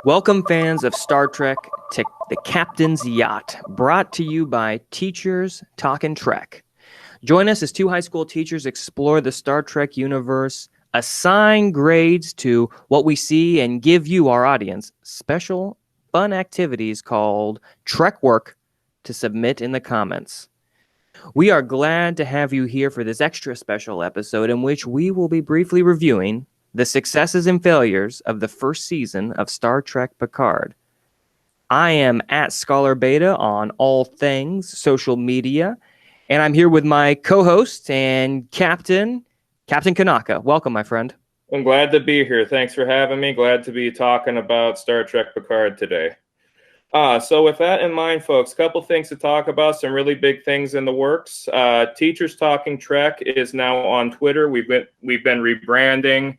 Welcome, fans of Star Trek, to the Captain's Yacht, brought to you by Teachers Talkin' Trek. Join us as two high school teachers explore the Star Trek universe, assign grades to what we see, and give you, our audience, special, fun activities called TrekWork to submit in the comments. We are glad to have you here for this extra special episode in which we will be briefly reviewing the successes and failures of the first season of Star Trek Picard. I am at Scholar Beta on all things social media, and I'm here with my co-host and Captain Kanaka. Welcome, my friend. I'm glad to be here. Thanks for having me. Glad to be talking about Star Trek Picard today. So with that in mind, folks, a couple things to talk about, some really big things in the works. Teachers Talking Trek is now on Twitter. We've been rebranding.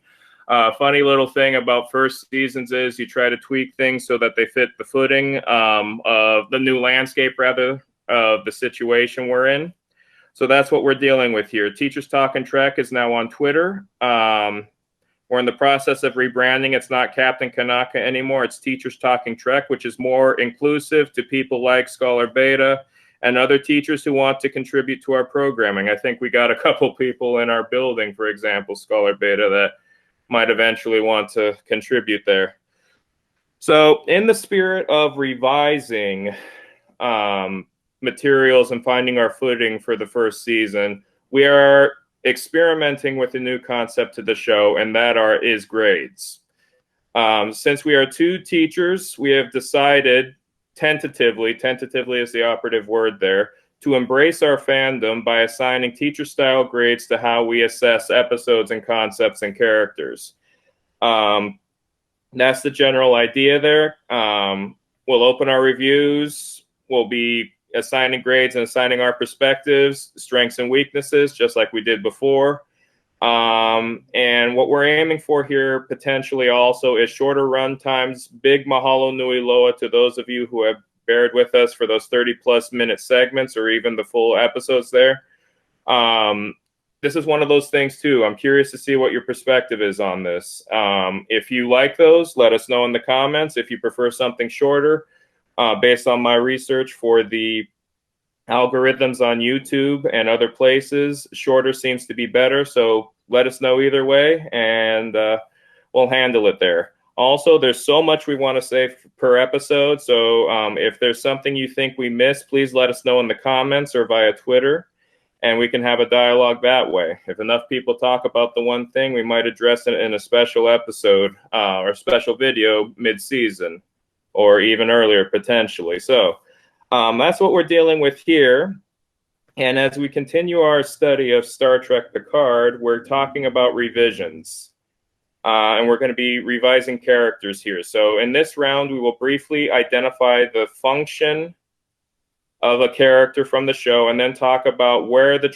Funny little thing about first seasons is you try to tweak things so that they fit the footing of the new landscape, rather, of the situation we're in. So that's what we're dealing with here. Teachers Talking Trek is now on Twitter. We're in the process of rebranding. It's not Captain Kanaka anymore. It's Teachers Talking Trek, which is more inclusive to people like Scholar Beta and other teachers who want to contribute to our programming. I think we got a couple people in our building, for example, Scholar Beta, that might eventually want to contribute there. So in the spirit of revising materials and finding our footing for the first season, we are experimenting with a new concept to the show, and that is grades. Since we are two teachers, we have decided tentatively is the operative word there, to embrace our fandom by assigning teacher-style grades to how we assess episodes and concepts and characters. That's the general idea there. We'll open our reviews. We'll be assigning grades and assigning our perspectives, strengths and weaknesses, just like we did before. And what we're aiming for here potentially also is shorter run times. Big mahalo nui loa to those of you who have bared with us for those 30-plus minute segments or even the full episodes there. This is one of those things, too. I'm curious to see what your perspective is on this. If you like those, let us know in the comments. If you prefer something shorter, based on my research for the algorithms on YouTube and other places, shorter seems to be better. So let us know either way, and we'll handle it there. Also, there's so much we want to say per episode. So if there's something you think we missed, please let us know in the comments or via Twitter, and we can have a dialogue that way. If enough people talk about the one thing, we might address it in a special episode or special video mid-season or even earlier potentially. So that's what we're dealing with here. And as we continue our study of Star Trek Picard, we're talking about revisions. And we're going to be revising characters here. So in this round, we will briefly identify the function of a character from the show and then talk about where the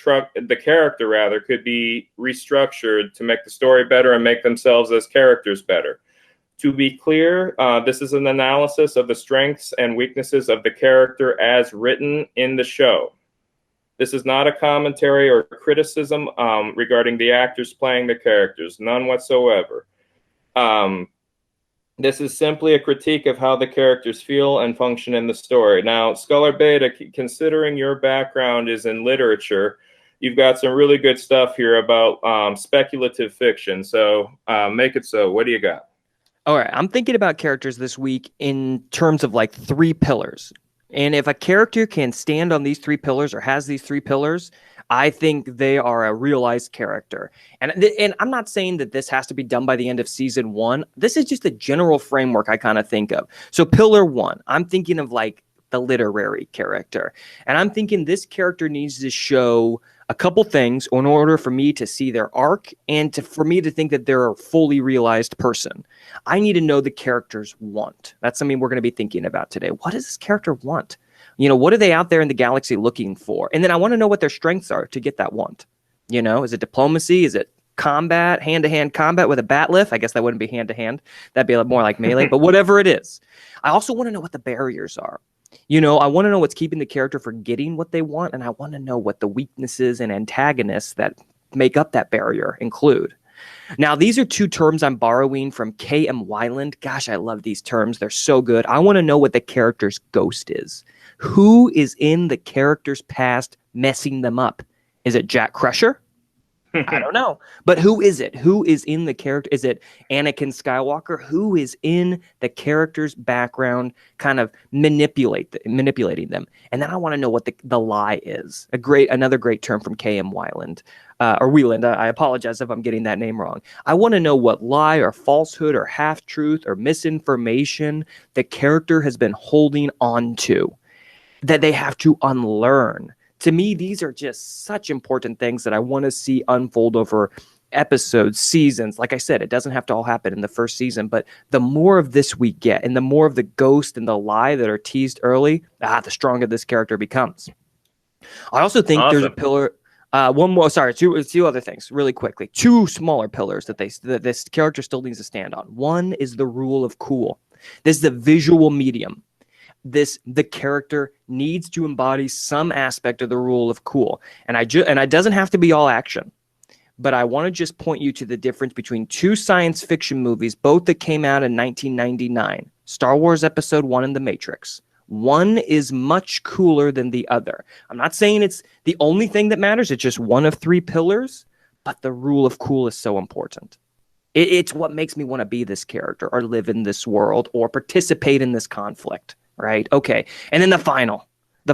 character could be restructured to make the story better and make themselves as characters better. To be clear, this is an analysis of the strengths and weaknesses of the character as written in the show. This is not a commentary or criticism regarding the actors playing the characters, none whatsoever. This is simply a critique of how the characters feel and function in the story. Now, Scholar Beta, considering your background is in literature, you've got some really good stuff here about speculative fiction. So make it so. What do you got? All right, I'm thinking about characters this week in terms of like three pillars. And if a character can stand on these three pillars or has these three pillars, I think they are a realized character. And I'm not saying that this has to be done by the end of season one. This is just a general framework I kind of think of. So pillar one, I'm thinking of like the literary character. And I'm thinking this character needs to show a couple things in order for me to see their arc and for me to think that they're a fully realized person. I need to know the character's want. That's something we're going to be thinking about today. What does this character want? You know, what are they out there in the galaxy looking for? And then I want to know what their strengths are to get that want. You know, is it diplomacy? Is it combat, hand-to-hand combat with a bat lift? I guess that wouldn't be hand-to-hand. That'd be more like melee, but whatever it is. I also want to know what the barriers are. You know, I want to know what's keeping the character from getting what they want, and I want to know what the weaknesses and antagonists that make up that barrier include. Now, these are two terms I'm borrowing from K.M. Weiland. Gosh, I love these terms. They're so good. I want to know what the character's ghost is. Who is in the character's past messing them up? Is it Jack Crusher? I don't know. But who is it? Who is in the character? Is it Anakin Skywalker? Who is in the character's background kind of manipulating them? And then I want to know what the lie is. Another great term from K.M. Weiland. Or Wieland. I apologize if I'm getting that name wrong. I want to know what lie or falsehood or half-truth or misinformation the character has been holding on to that they have to unlearn. To me, these are just such important things that I want to see unfold over episodes, seasons. Like I said, it doesn't have to all happen in the first season, but the more of this we get and the more of the ghost and the lie that are teased early, the stronger this character becomes. I also think there's a pillar. Two other things really quickly. Two smaller pillars that this character still needs to stand on. One is the rule of cool. This is the visual medium. The character needs to embody some aspect of the rule of cool, and it doesn't have to be all action, but I want to just point you to the difference between two science fiction movies, both that came out in 1999, Star Wars Episode 1 and The Matrix. One is much cooler than the other. I'm not saying it's the only thing that matters. It's just one of three pillars, but the rule of cool is so important. It's what makes me want to be this character or live in this world or participate in this conflict. Right. Okay. And then the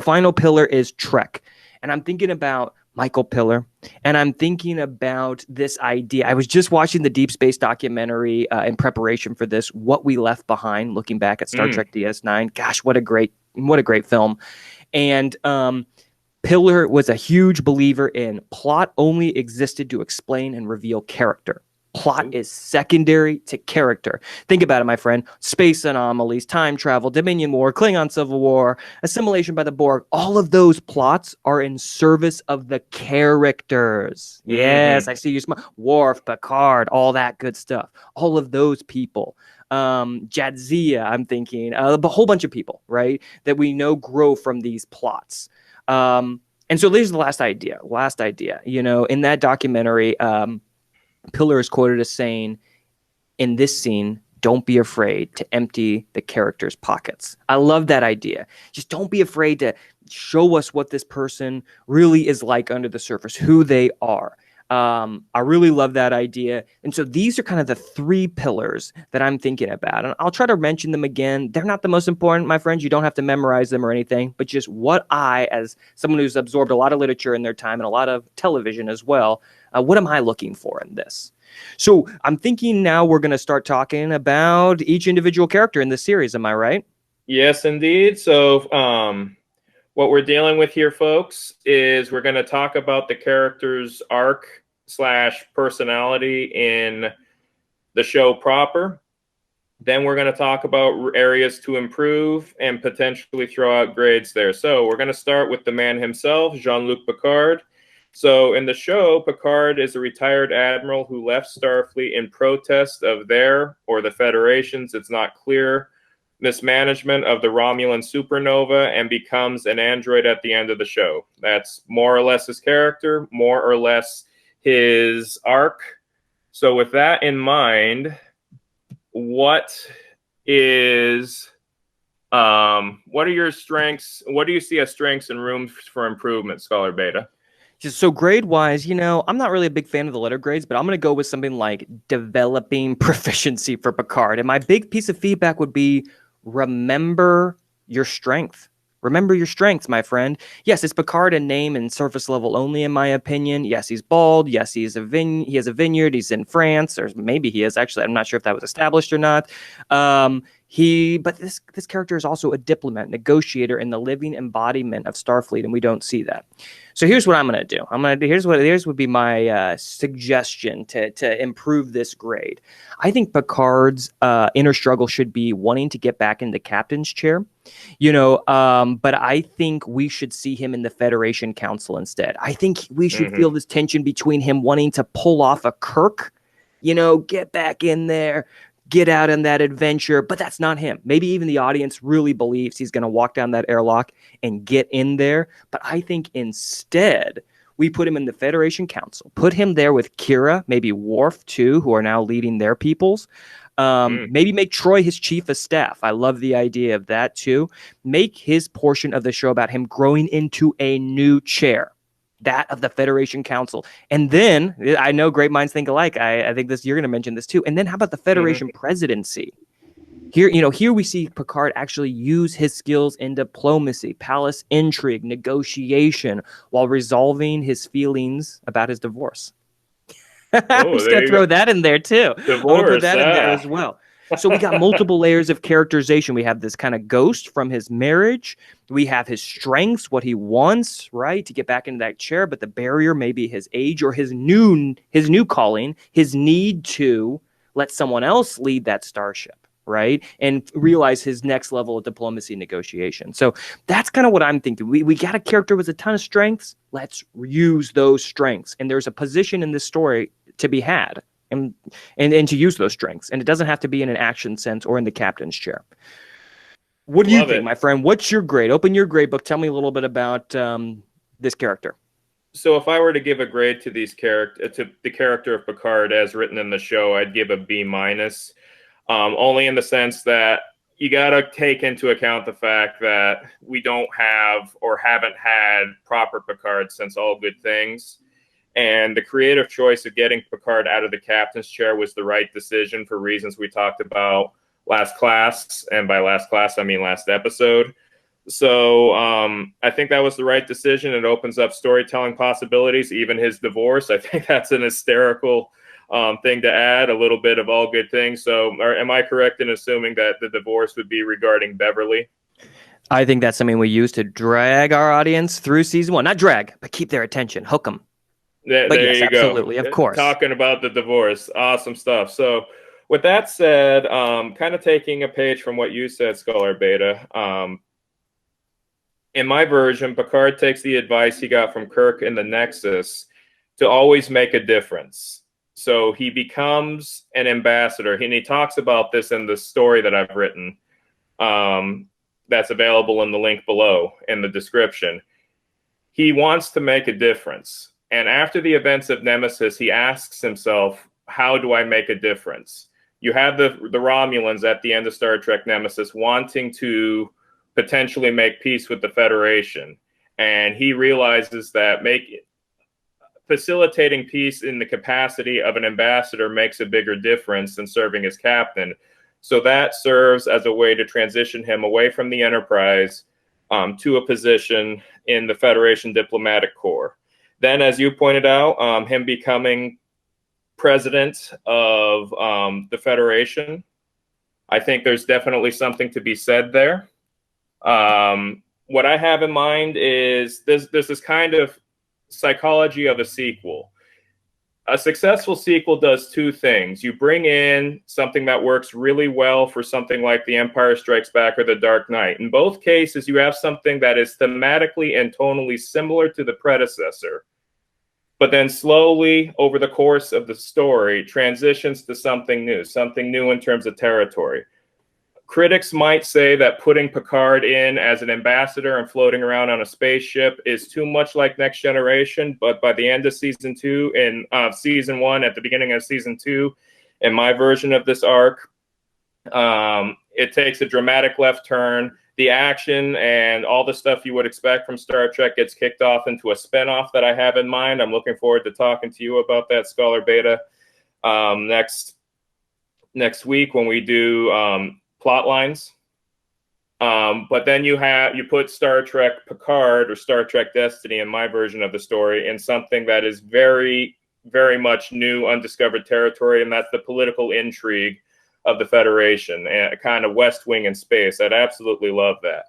final pillar is Trek. And I'm thinking about Michael Piller. And I'm thinking about this idea. I was just watching the Deep Space documentary in preparation for this, What We Left Behind, looking back at Star Trek DS9. Gosh, what a great film. And Piller was a huge believer in plot only existed to explain and reveal character. Plot is secondary to character. Think about it, my friend. Space anomalies, time travel, Dominion War, Klingon Civil War, assimilation by the Borg. All of those plots are in service of the characters. Yes, I see you smile. Worf, Picard, all that good stuff. All of those people. Jadzia, I'm thinking. A whole bunch of people, right, that we know grow from these plots. And so there's the last idea. In that documentary, Piller is quoted as saying, in this scene, don't be afraid to empty the character's pockets. I love that idea. Just don't be afraid to show us what this person really is like under the surface, who they are. I really love that idea. And so these are kind of the three pillars that I'm thinking about. And I'll try to mention them again. They're not the most important, my friends. You don't have to memorize them or anything, but just what I, as someone who's absorbed a lot of literature in their time and a lot of television as well, what am I looking for in this? So I'm thinking now we're going to start talking about each individual character in this series. Am I right? Yes, indeed. So what we're dealing with here, folks, is we're going to talk about the character's arc / personality in the show proper. Then we're going to talk about areas to improve and potentially throw out grades there. So we're going to start with the man himself, Jean-Luc Picard. So in the show, Picard is a retired admiral who left Starfleet in protest of their, or the Federation's, it's not clear, mismanagement of the Romulan supernova and becomes an android at the end of the show. That's more or less his character, more or less his arc. So with that in mind, what are your strengths? What do you see as strengths and room for improvement, Scholar Beta? So grade-wise, I'm not really a big fan of the letter grades, but I'm going to go with something like developing proficiency for Picard. And my big piece of feedback would be remember your strength. Remember your strengths, my friend. Yes, it's Picard in name and surface level only, in my opinion. Yes, he's bald. Yes, he has a vineyard. He's in France, or maybe he is actually. I'm not sure if that was established or not. But this character is also a diplomat, negotiator, and the living embodiment of Starfleet, and we don't see that. So here's what I'm going to do. Here's would be my suggestion to improve this grade. I think Picard's inner struggle should be wanting to get back in the captain's chair, but I think we should see him in the Federation Council instead. I think we should feel this tension between him wanting to pull off a Kirk, get back in there, get out on that adventure, but that's not him. Maybe even the audience really believes he's going to walk down that airlock and get in there. But I think instead We put him in the Federation Council, put him there with Kira, maybe Worf too, who are now leading their peoples. Maybe make Troy his chief of staff. I love the idea of that too. Make his portion of the show about him growing into a new chair, that of the Federation Council. And then, I know great minds think alike. I think you're going to mention this too. And then how about the Federation presidency? Here we see Picard actually use his skills in diplomacy, palace intrigue, negotiation, while resolving his feelings about his divorce. I'm just going to throw that in there too. Divorce, I'm going to put that in there as well. So we got multiple layers of characterization. We have this kind of ghost from his marriage. We have his strengths, what he wants, right, to get back into that chair. But the barrier may be his age or his new calling, his need to let someone else lead that starship, right, and realize his next level of diplomacy negotiation. So that's kind of what I'm thinking. We got a character with a ton of strengths. Let's use those strengths. And there's a position in this story to be had. And to use those strengths. And it doesn't have to be in an action sense or in the captain's chair. What do you think, my friend? What's your grade? Open your grade book. Tell me a little bit about this character. So if I were to give a grade to to the character of Picard as written in the show, I'd give a B-, only in the sense that you got to take into account the fact that we don't have or haven't had proper Picard since All Good Things. And the creative choice of getting Picard out of the captain's chair was the right decision for reasons we talked about last class. And by last class, I mean last episode. So I think that was the right decision. It opens up storytelling possibilities, even his divorce. I think that's an hysterical thing to add, a little bit of All Good Things. So am I correct in assuming that the divorce would be regarding Beverly? I think that's something we use to drag our audience through season 1. Not drag, but keep their attention, hook them. There yes, you absolutely, go. Of course. Talking about the divorce. Awesome stuff. So with that said, kind of taking a page from what you said, Scholar Beta, in my version, Picard takes the advice he got from Kirk in the Nexus to always make a difference. So he becomes an ambassador. And he talks about this in the story that I've written that's available in the link below in the description. He wants to make a difference. And after the events of Nemesis, he asks himself, how do I make a difference? You have the Romulans at the end of Star Trek Nemesis wanting to potentially make peace with the Federation. And he realizes that facilitating peace in the capacity of an ambassador makes a bigger difference than serving as captain. So that serves as a way to transition him away from the Enterprise to a position in the Federation Diplomatic Corps. Then, as you pointed out, him becoming president of the Federation, I think there's definitely something to be said there. What I have in mind is there's this kind of psychology of a sequel. A successful sequel does two things. You bring in something that works really well for something like The Empire Strikes Back or The Dark Knight. In both cases, you have something that is thematically and tonally similar to the predecessor, but then slowly over the course of the story transitions to something new in terms of territory. Critics might say that putting Picard in as an ambassador and floating around on a spaceship is too much like Next Generation, but by the end of season 2, in season 1, at the beginning of season 2, in my version of this arc, it takes a dramatic left turn. The action and all the stuff you would expect from Star Trek gets kicked off into a spinoff that I have in mind. I'm looking forward to talking to you about that, Scholar Beta, next week when we do plot lines. But then you put Star Trek Picard or Star Trek Destiny in my version of the story in something that is very, very much new, undiscovered territory, and that's the political intrigue of the Federation, and a kind of West Wing in space. I'd absolutely love that.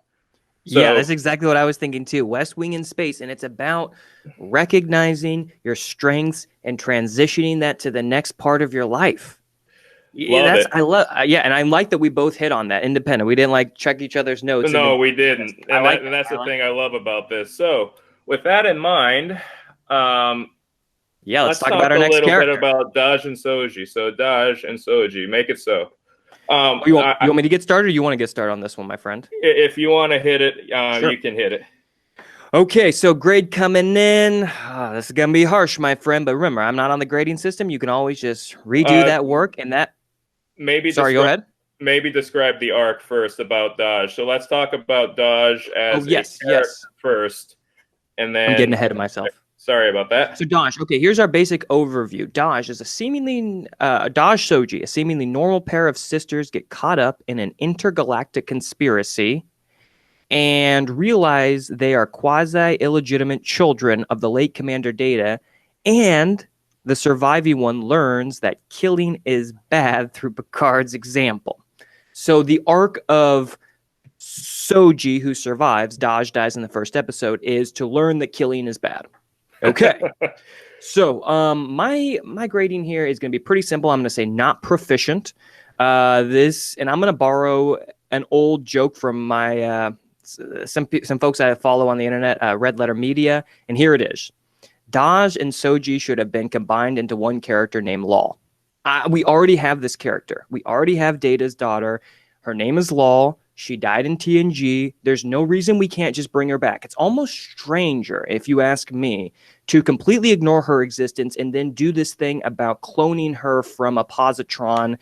So, yeah, that's exactly what I was thinking too. West Wing in space, and it's about recognizing your strengths and transitioning that to the next part of your life. Yeah, and I like that we both hit on that independent. We didn't like check each other's notes. No, we didn't. And that's the thing I love about this. So with that in mind, let's talk about our next character. Let's talk a little bit about Daj and Soji. So Daj and Soji, make it so. You want me to get started, or you want to get started on this one, my friend? If you want to hit it, sure. You can hit it. Okay, so grade coming in. This is gonna be harsh, my friend, but remember, I'm not on the grading system. You can always just redo Uh, that work and that. maybe Sorry, go describe ahead. maybe describe the arc first about Dodge. So let's talk about Dodge Oh, as a yes, character yes. first, and I'm getting then ahead of myself. sorry about that. So Daj, okay, here's our basic overview. Daj is a seemingly Daj Soji, a seemingly normal pair of sisters get caught up in an intergalactic conspiracy and realize they are quasi illegitimate children of the late Commander Data, and the surviving one learns that killing is bad through Picard's example. So the arc of Soji, who survives, Daj dies in the first episode, is to learn that killing is bad. Okay. So, my grading here is going to be pretty simple. I'm going to say not proficient. And I'm going to borrow an old joke from my some folks I follow on the internet, Red Letter Media, and here it is. Daj and Soji should have been combined into one character named Law. We already have this character. We already have Data's daughter. Her name is Law. She died in TNG. There's no reason we can't just bring her back. It's almost stranger, if you ask me, to completely ignore her existence and then do this thing about cloning her from a positron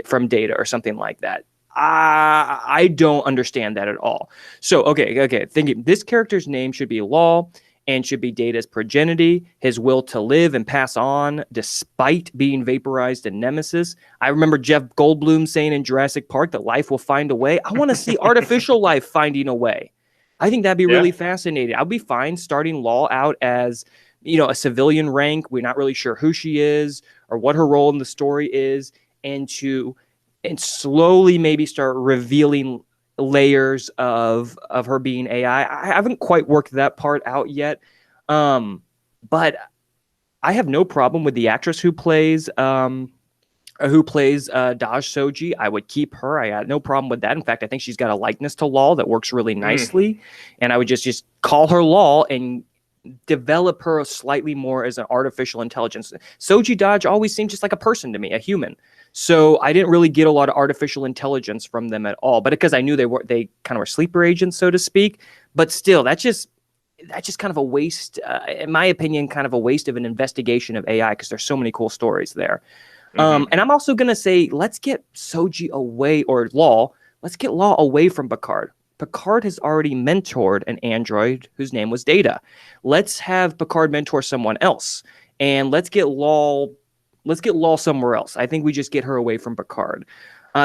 from Data or something like that. I don't understand that at all. So, okay. Thinking this character's name should be Law and should be Data's progeny, his will to live and pass on despite being vaporized in Nemesis. I remember Jeff Goldblum saying in Jurassic Park that life will find a way. I want to see artificial life finding a way. I think that'd be really fascinating. I'd be fine starting Law out as, a civilian rank. We're not really sure who she is or what her role in the story is, and slowly maybe start revealing layers of her being AI. I haven't quite worked that part out yet, but I have no problem with the actress who plays Daj Soji. I would keep her. I had no problem with that. In fact, I think she's got a likeness to Law that works really nicely, and I would just call her Law and develop her slightly more as an artificial intelligence. Soji Dodge always seemed just like a person to me, a human. So I didn't really get a lot of artificial intelligence from them at all. But because I knew they kind of were sleeper agents, so to speak. But still, that's just kind of a waste, in my opinion, kind of a waste of an investigation of AI because there's so many cool stories there. And I'm also gonna say, let's get Soji away, or Law. Let's get Law away from Picard. Picard has already mentored an android whose name was Data. Let's have Picard mentor someone else, and let's get Law somewhere else. I think we just get her away from Picard.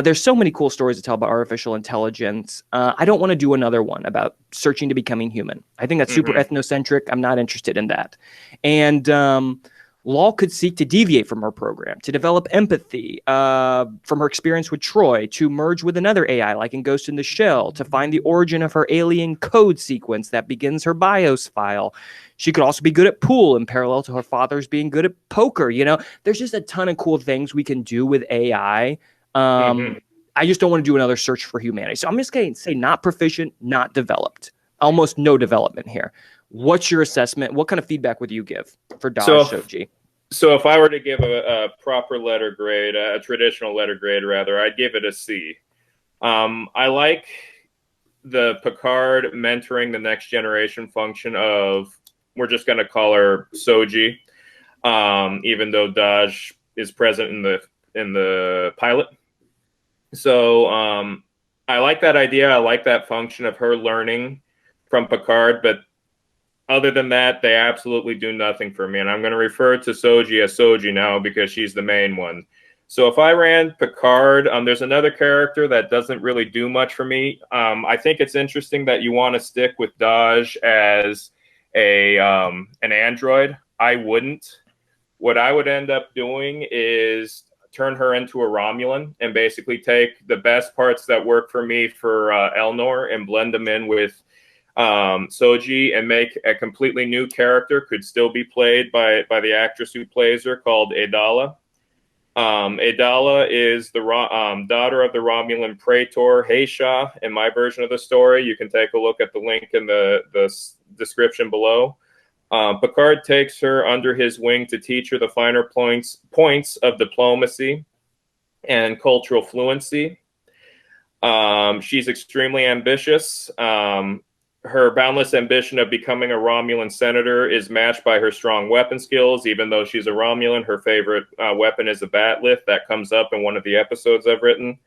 There's so many cool stories to tell about artificial intelligence. I don't want to do another one about searching to becoming human. I think that's super ethnocentric. I'm not interested in that. And Law could seek to deviate from her program, to develop empathy from her experience with Troy, to merge with another AI like in Ghost in the Shell, to find the origin of her alien code sequence that begins her BIOS file. She could also be good at pool in parallel to her father's being good at poker. There's just a ton of cool things we can do with AI. I just don't want to do another search for humanity. So I'm just going to say not proficient, not developed. Almost no development here. What's your assessment? What kind of feedback would you give for Daj Soji? So if I were to give a proper letter grade, a traditional letter grade rather, I'd give it a C. I like the Picard mentoring the next generation function of, we're just going to call her Soji, even though Daj is present in the pilot. So I like that idea. I like that function of her learning from Picard, but other than that, they absolutely do nothing for me. And I'm going to refer to Soji as Soji now because she's the main one. So if I ran Picard, there's another character that doesn't really do much for me. I think it's interesting that you want to stick with Daj as an android. I wouldn't. What I would end up doing is turn her into a Romulan and basically take the best parts that work for me for Elnor and blend them in with Soji and make a completely new character. Could still be played by the actress who plays her, called Adala. Adala is the daughter of the Romulan Praetor Haysha. In my version of the story, you can take a look at the link in the description below. Picard takes her under his wing to teach her the finer points of diplomacy and cultural fluency. She's extremely ambitious. her boundless ambition of becoming a Romulan senator is matched by her strong weapon skills. Even though she's a Romulan, her favorite weapon is a bat lift. That comes up in one of the episodes I've written.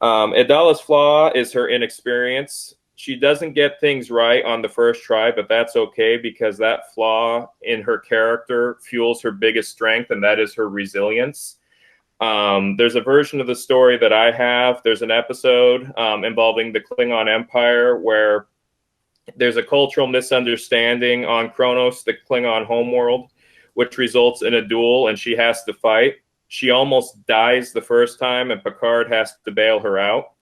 Idala's flaw is her inexperience. She doesn't get things right on the first try, but that's okay because that flaw in her character fuels her biggest strength, and that is her resilience. There's a version of the story that I have. There's an episode involving the Klingon Empire where there's a cultural misunderstanding on Kronos, the Klingon homeworld, which results in a duel, and she has to fight. She almost dies the first time, and Picard has to bail her out.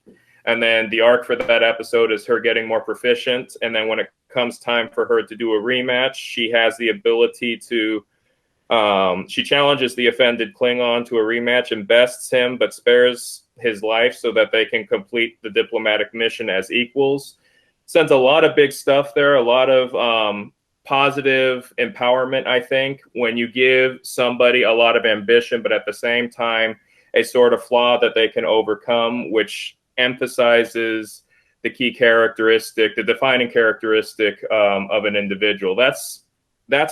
And then the arc for that episode is her getting more proficient. And then when it comes time for her to do a rematch, she has the ability to, she challenges the offended Klingon to a rematch and bests him, but spares his life so that they can complete the diplomatic mission as equals. Sends a lot of big stuff there, a lot of positive empowerment, I think, when you give somebody a lot of ambition, but at the same time, a sort of flaw that they can overcome, which emphasizes the key characteristic, the defining characteristic of an individual. That's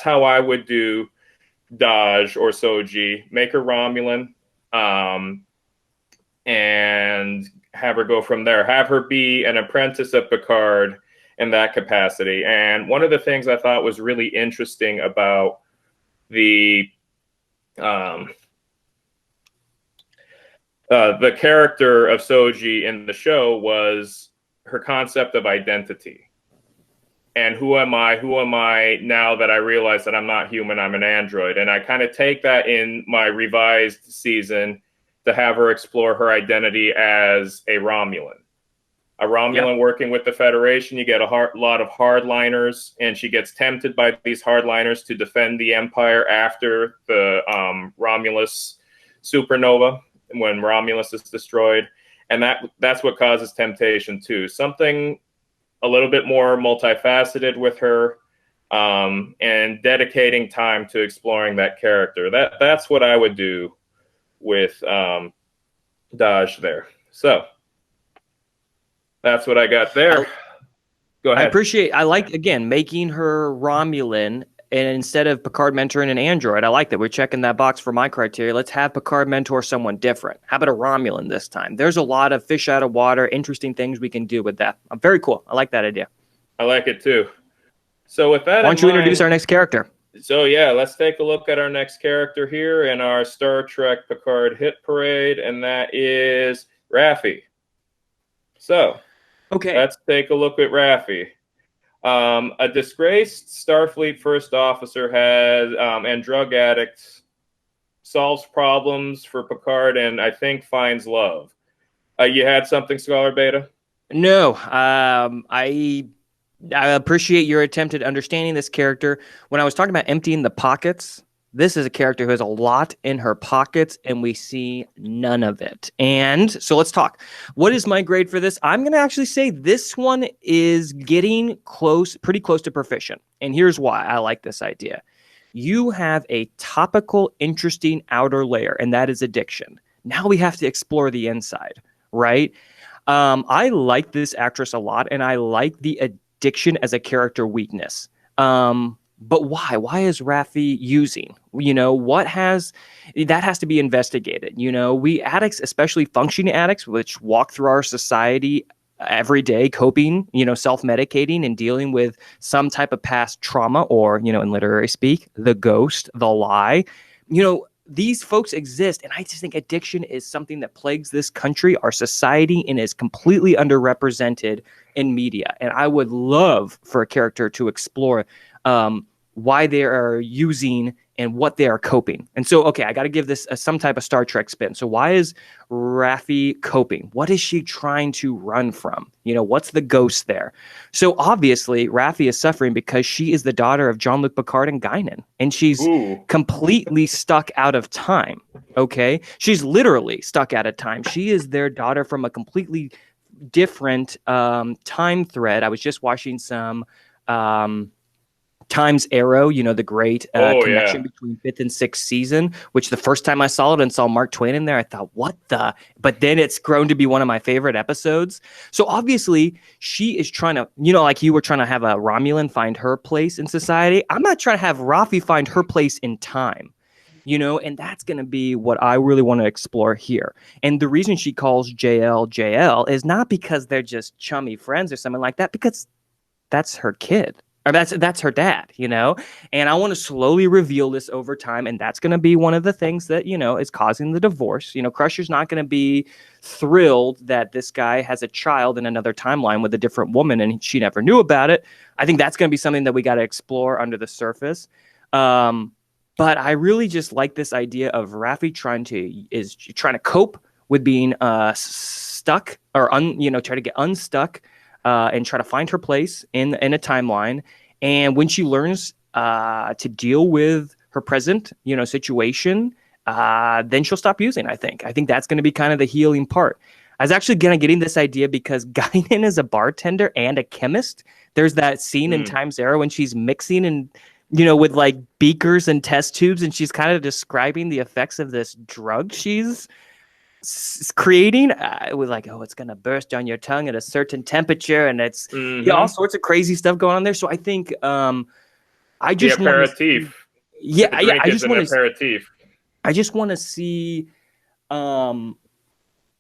how I would do Daj or Soji. Make her Romulan and have her go from there. Have her be an apprentice of Picard in that capacity. And one of the things I thought was really interesting about the character of Soji in the show was her concept of identity. And who am I? Who am I now that I realize that I'm not human, I'm an android? And I kind of take that in my revised season to have her explore her identity as a Romulan. A Romulan working with the Federation, you get a lot of hardliners, and she gets tempted by these hardliners to defend the Empire after the Romulus supernova, when Romulus is destroyed. And that's what causes temptation too. Something a little bit more multifaceted with her, and dedicating time to exploring that character. That's what I would do with Daj there. So that's what I got there. Go ahead. I like, again, making her Romulan, and instead of Picard mentoring an android. I like that. We're checking that box for my criteria. Let's have Picard mentor someone different. How about a Romulan this time? There's a lot of fish out of water, interesting things we can do with that. Very cool. I like that idea. I like it too. So with that, why don't you introduce our next character? So yeah, let's take a look at our next character here in our Star Trek Picard hit parade, and that is Raffi. So okay, let's take a look at Raffi. A disgraced Starfleet first officer and drug addict, solves problems for Picard, and I think finds love. You had something, Scholar Beta? No, I appreciate your attempt at understanding this character. When I was talking about emptying the pockets, this is a character who has a lot in her pockets, and we see none of it. And so let's talk. What is my grade for this? I'm going to actually say this one is getting pretty close to proficient. And here's why I like this idea. You have a topical, interesting outer layer, and that is addiction. Now we have to explore the inside, right? I like this actress a lot, and I like the addiction as a character weakness. But why? Why is Raffi using? That has to be investigated. We addicts, especially functioning addicts, which walk through our society every day, coping, self-medicating and dealing with some type of past trauma, or, in literary speak, the ghost, the lie. These folks exist, and I just think addiction is something that plagues this country, our society, and is completely underrepresented in media. And I would love for a character to explore why they are using and what they are coping. And so, okay, I got to give this some type of Star Trek spin. So why is Raffi coping? What is she trying to run from? What's the ghost there? So obviously, Raffi is suffering because she is the daughter of Jean-Luc Picard and Guinan, and she's completely stuck out of time, okay? She's literally stuck out of time. She is their daughter from a completely different time thread. I was just watching some Times Arrow, you know, the great Oh connection yeah. between fifth and sixth season, which the first time I saw it and saw Mark Twain in there, I thought, what the? But then it's grown to be one of my favorite episodes. So obviously, she is trying to, you know, like you were trying to have a Romulan find her place in society. I'm not trying to have Rafi find her place in time. You know, and that's going to be what I really want to explore here. And the reason she calls JL JL is not because they're just chummy friends or something like that, because that's her kid, or that's her dad, you know. And I want to slowly reveal this over time, and that's going to be one of the things that, you know, is causing the divorce. You know, Crusher's not going to be thrilled that this guy has a child in another timeline with a different woman and she never knew about it. I think that's going to be something that we got to explore under the surface. But I really just like this idea of Raffi trying to cope with being stuck, or try to get unstuck, and try to find her place in a timeline. And when she learns to deal with her present, you know, situation, then she'll stop using. I think that's going to be kind of the healing part. I was actually getting this idea because Guinan is a bartender and a chemist. There's that scene in Times Arrow when she's mixing and, you know, with like beakers and test tubes, and she's kind of describing the effects of this drug she's creating. It was like, oh, it's gonna burst on your tongue at a certain temperature, and it's all sorts of crazy stuff going on there. So I think I just the aperitif. Yeah, the drink I is just an want to. aperitif. I just want to see.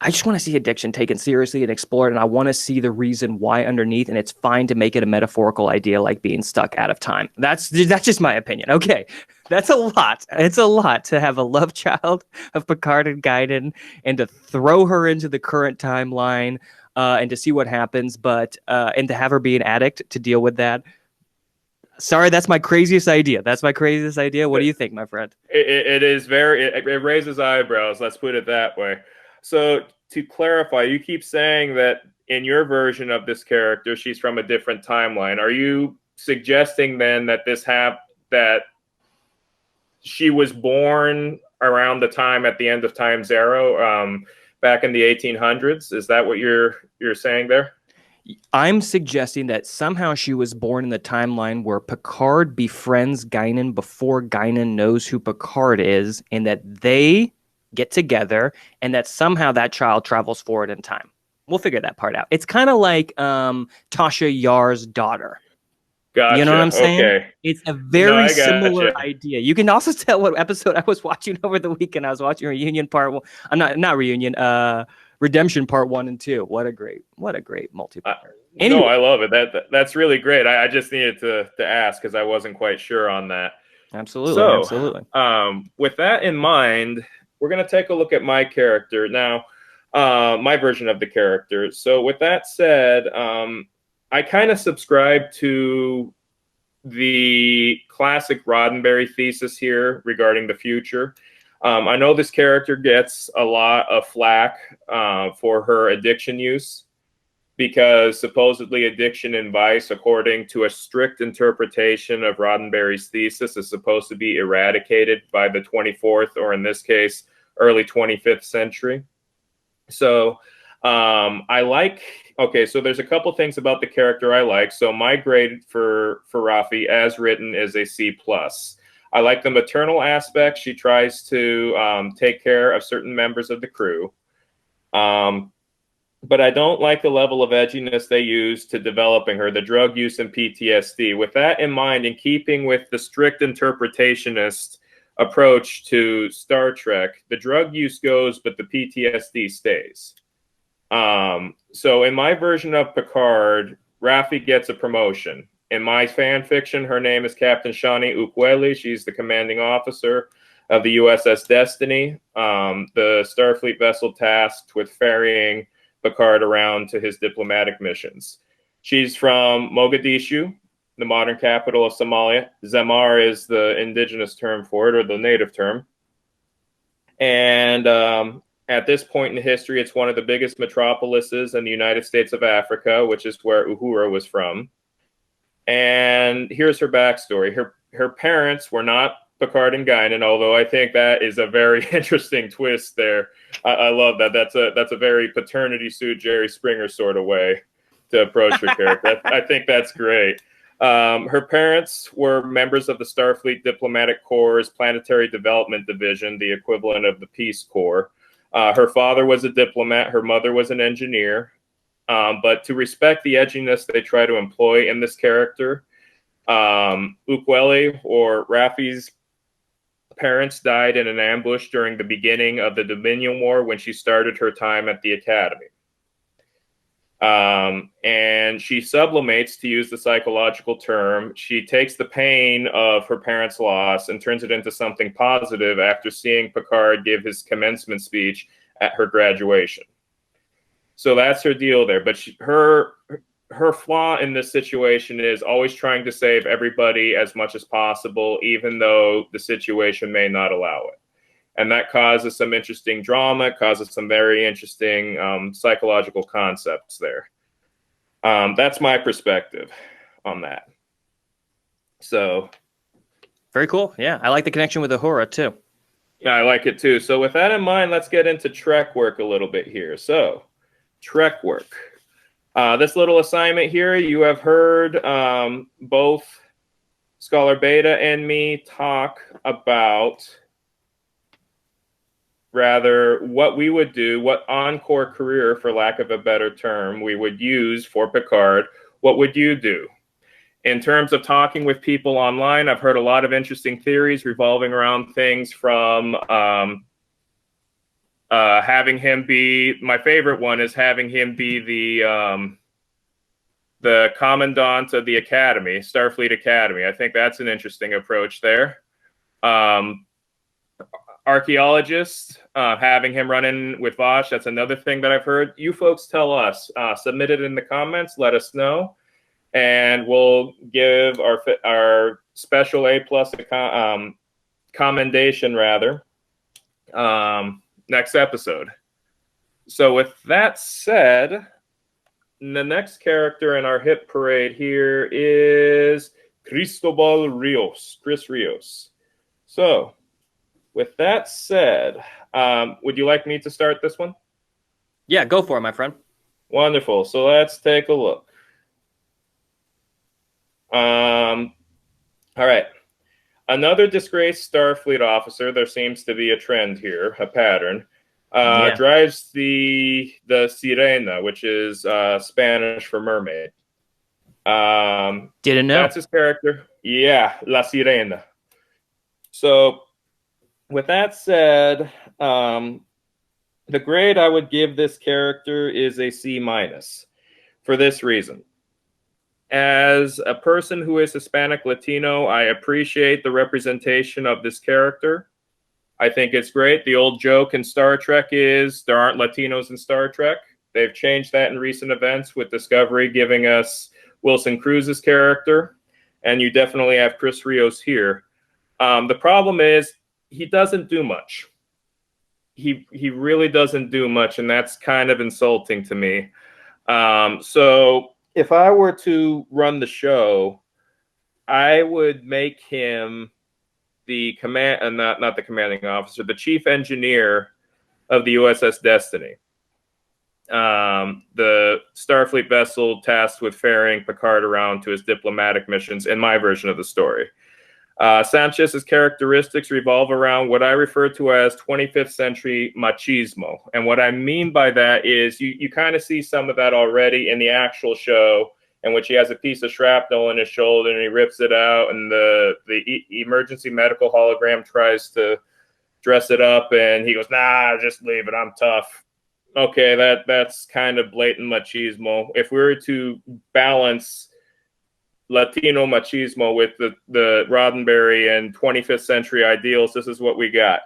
I just want to see addiction taken seriously and explored, and I want to see the reason why underneath. And it's fine to make it a metaphorical idea like being stuck out of time. That's just my opinion. Okay, that's a lot. It's a lot to have a love child of Picard and Guinan, and to throw her into the current timeline, and to see what happens. But and to have her be an addict to deal with that. Sorry, that's my craziest idea. What do you think, my friend? It is very, it raises eyebrows. Let's put it that way. So to clarify, you keep saying that in your version of this character, she's from a different timeline. Are you suggesting then that that she was born around the time at the end of Time Zero, back in the 1800s? Is that what you're saying there? I'm suggesting that somehow she was born in the timeline where Picard befriends Guinan before Guinan knows who Picard is, and that they get together, and that somehow that child travels forward in time. We'll figure that part out. It's kind of like Tasha Yar's daughter. Gotcha. You know what I'm saying? Okay. It's a No, very I similar gotcha. idea. You can also tell what episode I was watching over the weekend. I was watching Reunion Part 1. Not Reunion. Redemption Part 1 and 2. What a great multiplayer. Anyway, No, I love it. That's really great. I just needed to ask because I wasn't quite sure on that. absolutely. With that in mind, we're going to take a look at my character now, my version of the character. So with that said, I kind of subscribe to the classic Roddenberry thesis here regarding the future. I know this character gets a lot of flack for her addiction use, because supposedly addiction and vice, according to a strict interpretation of Roddenberry's thesis, is supposed to be eradicated by the 24th, or in this case, early 25th century. So okay, so there's a couple things about the character I like. So my grade for Rafi as written is a C+. I like the maternal aspect. She tries to take care of certain members of the crew. But I don't like the level of edginess they use to developing her, the drug use and PTSD. With that in mind, in keeping with the strict interpretationist approach to Star Trek, the drug use goes, but the PTSD stays. So in my version of Picard, Raffi gets a promotion. In my fan fiction, her name is Captain Shani Ukweli. She's the commanding officer of the USS Destiny, the Starfleet vessel tasked with ferrying Picard around to his diplomatic missions. She's from Mogadishu, the modern capital of Somalia. Zamar is the indigenous term for it, or the native term. And at this point in history, it's one of the biggest metropolises in the United States of Africa, which is where Uhura was from. And here's her backstory. Her parents were not Picard and Guinan, although I think that is a very interesting twist there. I love that. That's a very paternity suit Jerry Springer sort of way to approach her character. I think that's great. Her parents were members of the Starfleet Diplomatic Corps' Planetary Development Division, the equivalent of the Peace Corps. Her father was a diplomat. Her mother was an engineer. But to respect the edginess they try to employ in this character, Ukwele, or Raffi's parents, died in an ambush during the beginning of the Dominion War when she started her time at the Academy. And she sublimates, to use the psychological term, she takes the pain of her parents' loss and turns it into something positive after seeing Picard give his commencement speech at her graduation. So that's her deal there. But her flaw in this situation is always trying to save everybody as much as possible, even though the situation may not allow it. And that causes some interesting drama. It causes some very interesting psychological concepts there. That's my perspective on that. So, very cool. Yeah, I like the connection with Uhura too. Yeah, I like it too. So with that in mind, let's get into TrekWork a little bit here. So, TrekWork. This little assignment here, you have heard both Scholar Beta and me talk about what we would do, what encore career, for lack of a better term, we would use for Picard. What would you do? In terms of talking with people online, I've heard a lot of interesting theories revolving around things from having him be, my favorite one is having him be the commandant of the Academy, Starfleet Academy. I think that's an interesting approach there. Archaeologist, having him run in with Vosh, that's another thing that I've heard. You folks tell us. Submit it in the comments. Let us know. And we'll give our special A+ commendation, rather, next episode. So with that said, the next character in our hit parade here is Cristobal Rios, Chris Rios. So with that said, would you like me to start this one? Yeah, go for it, my friend. Wonderful. So let's take a look. All right. Another disgraced Starfleet officer, there seems to be a trend here, a pattern, drives the Sirena, which is Spanish for mermaid. Didn't know. That's his character. Yeah, La Sirena. So with that said, the grade I would give this character is a C- for this reason. As a person who is Hispanic Latino, I appreciate the representation of this character. I think it's great. The old joke in Star Trek is there aren't Latinos in Star Trek. They've changed that in recent events with Discovery giving us Wilson Cruz's character. And you definitely have Chris Rios here. The problem is he doesn't do much. He really doesn't do much, and that's kind of insulting to me. So if I were to run the show, I would make him the not the commanding officer, the chief engineer of the USS Destiny, the Starfleet vessel tasked with ferrying Picard around to his diplomatic missions in my version of the story. Sanchez's characteristics revolve around what I refer to as 25th century machismo. And what I mean by that is you kind of see some of that already in the actual show, in which he has a piece of shrapnel in his shoulder and he rips it out, and the emergency medical hologram tries to dress it up, and he goes, "Nah, just leave it. I'm tough." Okay, that's kind of blatant machismo. If we were to balance Latino machismo with the Roddenberry and 25th century ideals, this is what we got.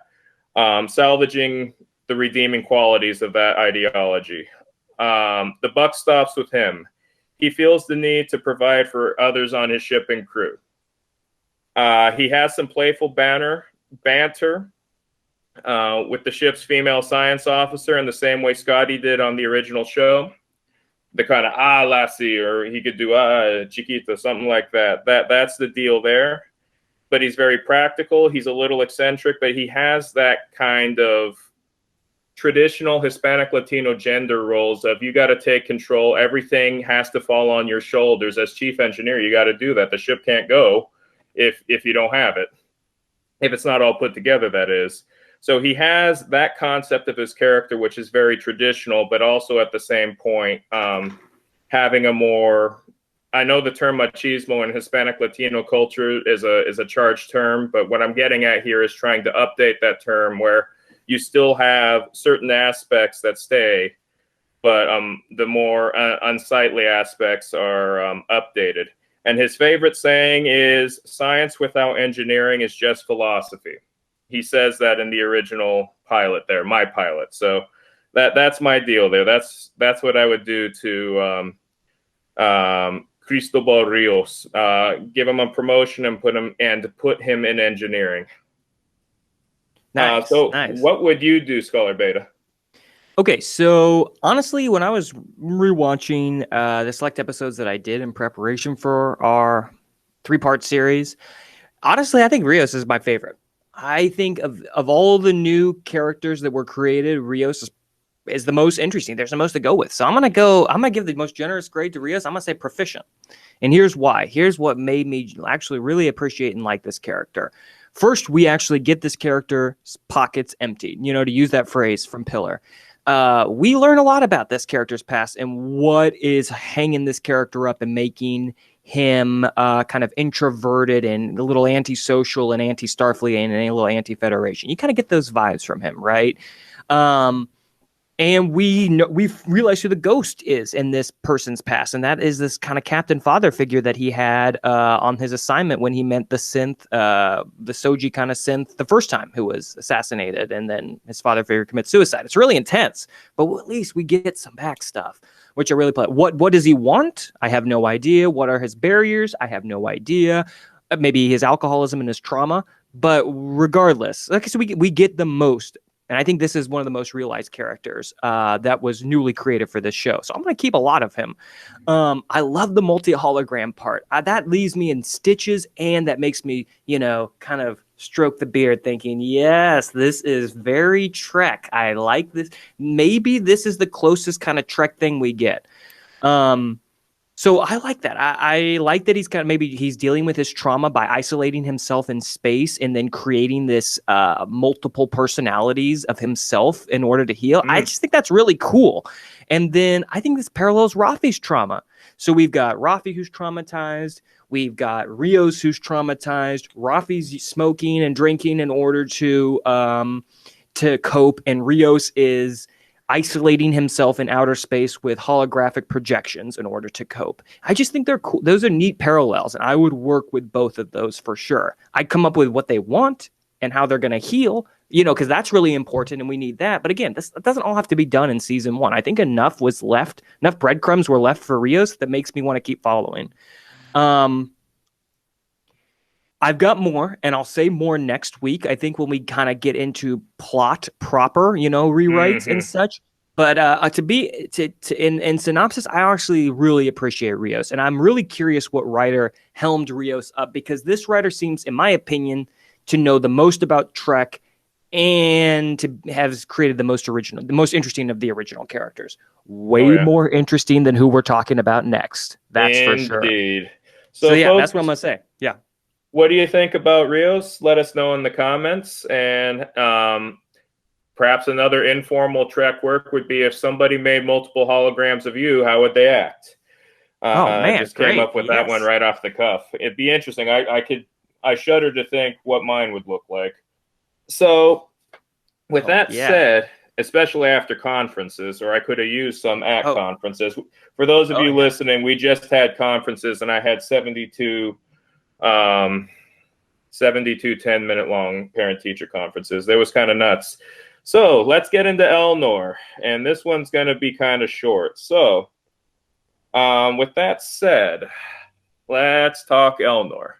Salvaging the redeeming qualities of that ideology. The buck stops with him. He feels the need to provide for others on his ship and crew. He has some playful banter with the ship's female science officer in the same way Scotty did on the original show. The kind of lassie, or he could do chiquita, something like that. That's the deal there. But he's very practical. He's a little eccentric, but he has that kind of traditional Hispanic Latino gender roles of you got to take control. Everything has to fall on your shoulders. As chief engineer, you got to do that. The ship can't go if you don't have it. If it's not all put together, that is. So he has that concept of his character, which is very traditional, but also at the same point, having a more, I know the term machismo in Hispanic Latino culture is a charged term, but what I'm getting at here is trying to update that term where you still have certain aspects that stay, but the more unsightly aspects are updated. And his favorite saying is, "Science without engineering is just philosophy." He says that in the original pilot there, my pilot. So that's my deal there. That's what I would do to Cristobal Rios. Give him a promotion and put him in engineering. Nice, so nice. What would you do, Scholar Beta? Okay, so honestly, when I was rewatching the select episodes that I did in preparation for our 3-part series, honestly, I think Rios is my favorite. I think of all the new characters that were created, Rios is the most interesting. There's the most to go with. So I'm gonna give the most generous grade to Rios. I'm gonna say proficient. And here's why. Here's what made me actually really appreciate and like this character. First, we actually get this character's pockets emptied, to use that phrase from Pillar. We learn a lot about this character's past and what is hanging this character up and making him kind of introverted and a little antisocial and anti-Starfleet and a little anti-Federation. You kind of get those vibes from him, right? And we've realized who the ghost is in this person's past, and that is this kind of captain father figure that he had on his assignment when he met the synth, the Soji kind of synth, the first time, who was assassinated, and then his father figure commits suicide. It's really intense, but at least we get some back stuff, which I really play. What does he want? I have no idea. What are his barriers? I have no idea. Maybe his alcoholism and his trauma, but regardless, okay, so we get the most. And I think this is one of the most realized characters that was newly created for this show. So I'm going to keep a lot of him. I love the multi-hologram part. That leaves me in stitches, and that makes me, kind of stroke the beard thinking, yes, this is very Trek. I like this. Maybe this is the closest kind of Trek thing we get. So I like that. I like that maybe he's dealing with his trauma by isolating himself in space and then creating this multiple personalities of himself in order to heal. I just think that's really cool. And then I think this parallels Rafi's trauma. So we've got Rafi who's traumatized. We've got Rios who's traumatized. Rafi's smoking and drinking in order to cope, and Rios is isolating himself in outer space with holographic projections in order to cope. I just think they're cool. Those are neat parallels, and I would work with both of those for sure. I'd come up with what they want and how they're going to heal, because that's really important, and we need that. But again, this doesn't all have to be done in season 1. I think enough breadcrumbs were left for Rios that makes me want to keep following. I've got more, and I'll say more next week. I think when we kind of get into plot proper, rewrites and such. But in synopsis, I actually really appreciate Rios, and I'm really curious what writer helmed Rios up, because this writer seems, in my opinion, to know the most about Trek and to have created the most interesting of the original characters. Way more interesting than who we're talking about next. That's for sure. Indeed. So yeah, folks, that's what I'm gonna say. Yeah. What do you think about Rios? Let us know in the comments. And perhaps another informal TrekWork would be if somebody made multiple holograms of you, how would they act? I just came up with that one right off the cuff. It'd be interesting. I shudder to think what mine would look like. So with that said, especially after conferences, or I could have used some at conferences. For those of you listening, we just had conferences, and I had 72 10-minute long parent-teacher conferences. That was kind of nuts. So let's get into Elnor, and this one's going to be kind of short. So with that said, let's talk Elnor.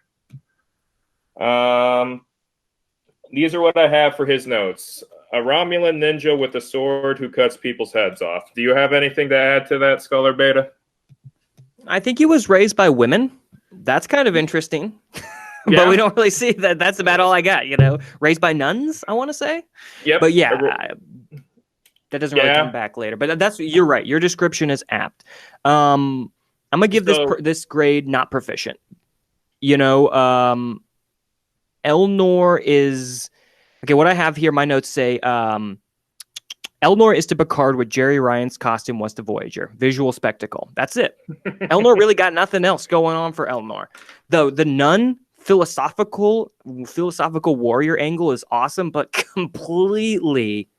These are what I have for his notes. A Romulan ninja with a sword who cuts people's heads off. Do you have anything to add to that, Scholar Beta? I think he was raised by women. That's kind of interesting. But we don't really see that. That's about all I got, raised by nuns, I want to say. Yep. But yeah. That doesn't really come Yeah. back later. But you're right. Your description is apt. I'm gonna give So this grade not proficient. You know, Elnor is okay. What I have here, my notes say, Elnor is to Picard what Jerry Ryan's costume was to Voyager. Visual spectacle. That's it. Elnor really got nothing else going on for Elnor. Though the nun philosophical warrior angle is awesome, but completely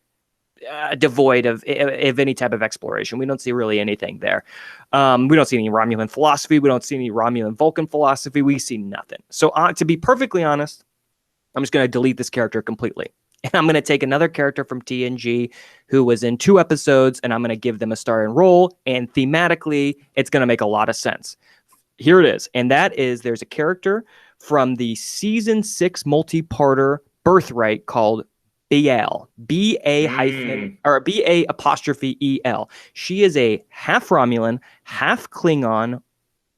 devoid of any type of exploration. We don't see really anything there. We don't see any Romulan philosophy. We don't see any Romulan Vulcan philosophy. We see nothing. So to be perfectly honest, I'm just going to delete this character completely. And I'm going to take another character from TNG who was in 2 episodes, and I'm going to give them a starring role. And thematically, it's going to make a lot of sense. Here it is. And that is, there's a character from the season 6 multi-parter Birthright called Biel. B-A apostrophe E-L. She is a half Romulan, half Klingon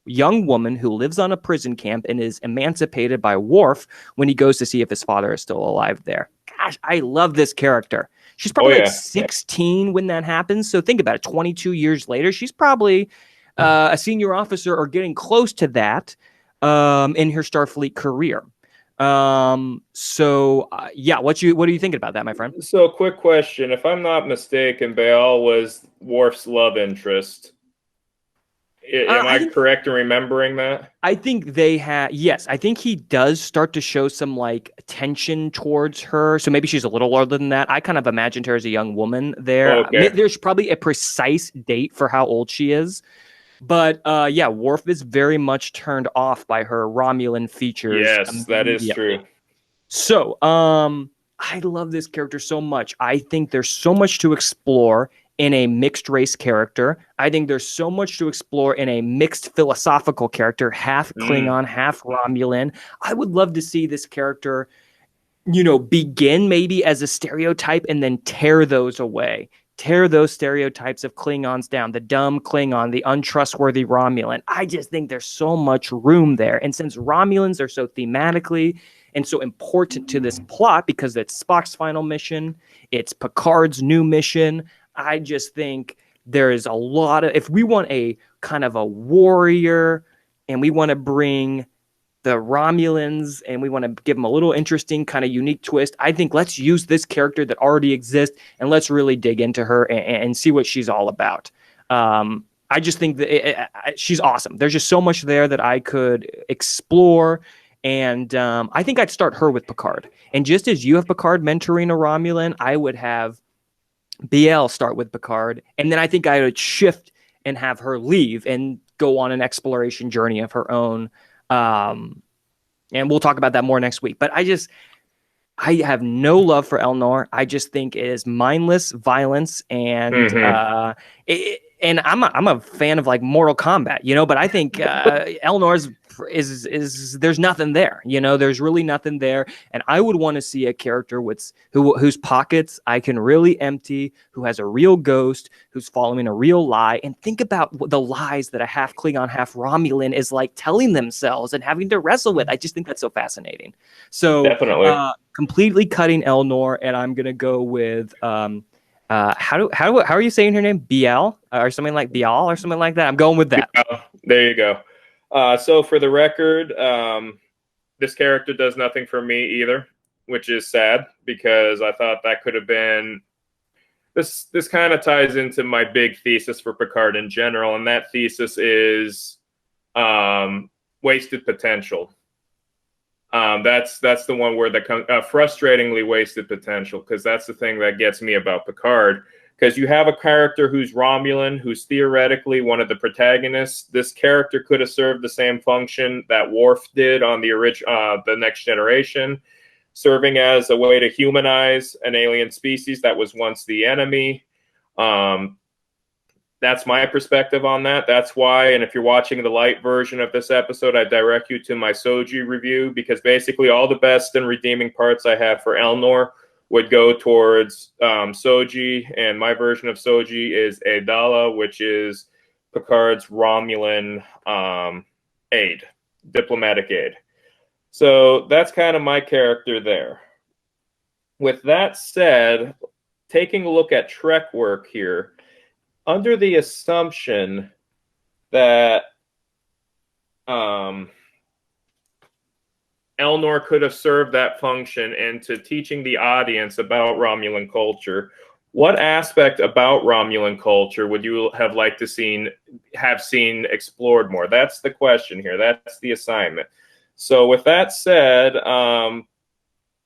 young woman who lives on a prison camp and is emancipated by Worf when he goes to see if his father is still alive there. Gosh, I love this character. She's probably 16 when that happens. So think about it. 22 years later, she's probably a senior officer or getting close to that in her Starfleet career. Yeah, what are you thinking about that, my friend? So, quick question. If I'm not mistaken, Baal was Worf's love interest. Am I correct in remembering that? I think they had, yes, I think he does start to show some like attention towards her. So maybe she's a little older than that. I kind of imagined her as a young woman there. Okay. There's probably a precise date for how old she is. But yeah, Worf is very much turned off by her Romulan features. Yes, that is true. So, I love this character so much. I think there's so much to explore in a mixed race character. I think there's so much to explore in a mixed philosophical character, half Klingon, half Romulan. I would love to see this character, begin maybe as a stereotype and then tear those away. Tear those stereotypes of Klingons down, the dumb Klingon, the untrustworthy Romulan. I just think there's so much room there. And since Romulans are so thematically and so important to this plot because it's Spock's final mission, it's Picard's new mission, I just think there is a lot of, if we want a kind of a warrior and we want to bring the Romulans and we want to give them a little interesting kind of unique twist, I think let's use this character that already exists and let's really dig into her and see what she's all about. I just think that she's awesome. There's just so much there that I could explore. And I think I'd start her with Picard. And just as you have Picard mentoring a Romulan, I would have BL start with Picard, and then I think I would shift and have her leave and go on an exploration journey of her own. And we'll talk about that more next week. But I have no love for Elnor. I just think it is mindless violence, and and I'm a fan of like Mortal Kombat, but I think Elnor's is there's nothing there. There's really nothing there, and I would want to see a character whose pockets I can really empty, who has a real ghost, who's following a real lie, and think about the lies that a half Klingon, half Romulan is like telling themselves and having to wrestle with. I just think that's so fascinating. So definitely completely cutting Elnor, and I'm gonna go with how are you saying her name? Biel or something like Bial or something like that. I'm going with that. There you go. So for the record, this character does nothing for me either, which is sad because I thought that could have been. This kind of ties into my big thesis for Picard in general, and that thesis is wasted potential. That's the one where frustratingly wasted potential, because that's the thing that gets me about Picard. Because you have a character who's Romulan, who's theoretically one of the protagonists. This character could have served the same function that Worf did on the Next Generation, serving as a way to humanize an alien species that was once the enemy. That's my perspective on that. That's why, and if you're watching the light version of this episode, I direct you to my Soji review, because basically all the best and redeeming parts I have for Elnor would go towards Soji, and my version of Soji is Adala, which is Picard's Romulan diplomatic aide. So that's kind of my character there. With that said, taking a look at TrekWork here, under the assumption that Elnor could have served that function into teaching the audience about Romulan culture, what aspect about Romulan culture would you have liked to have seen explored more? That's the question here. That's the assignment. So with that said,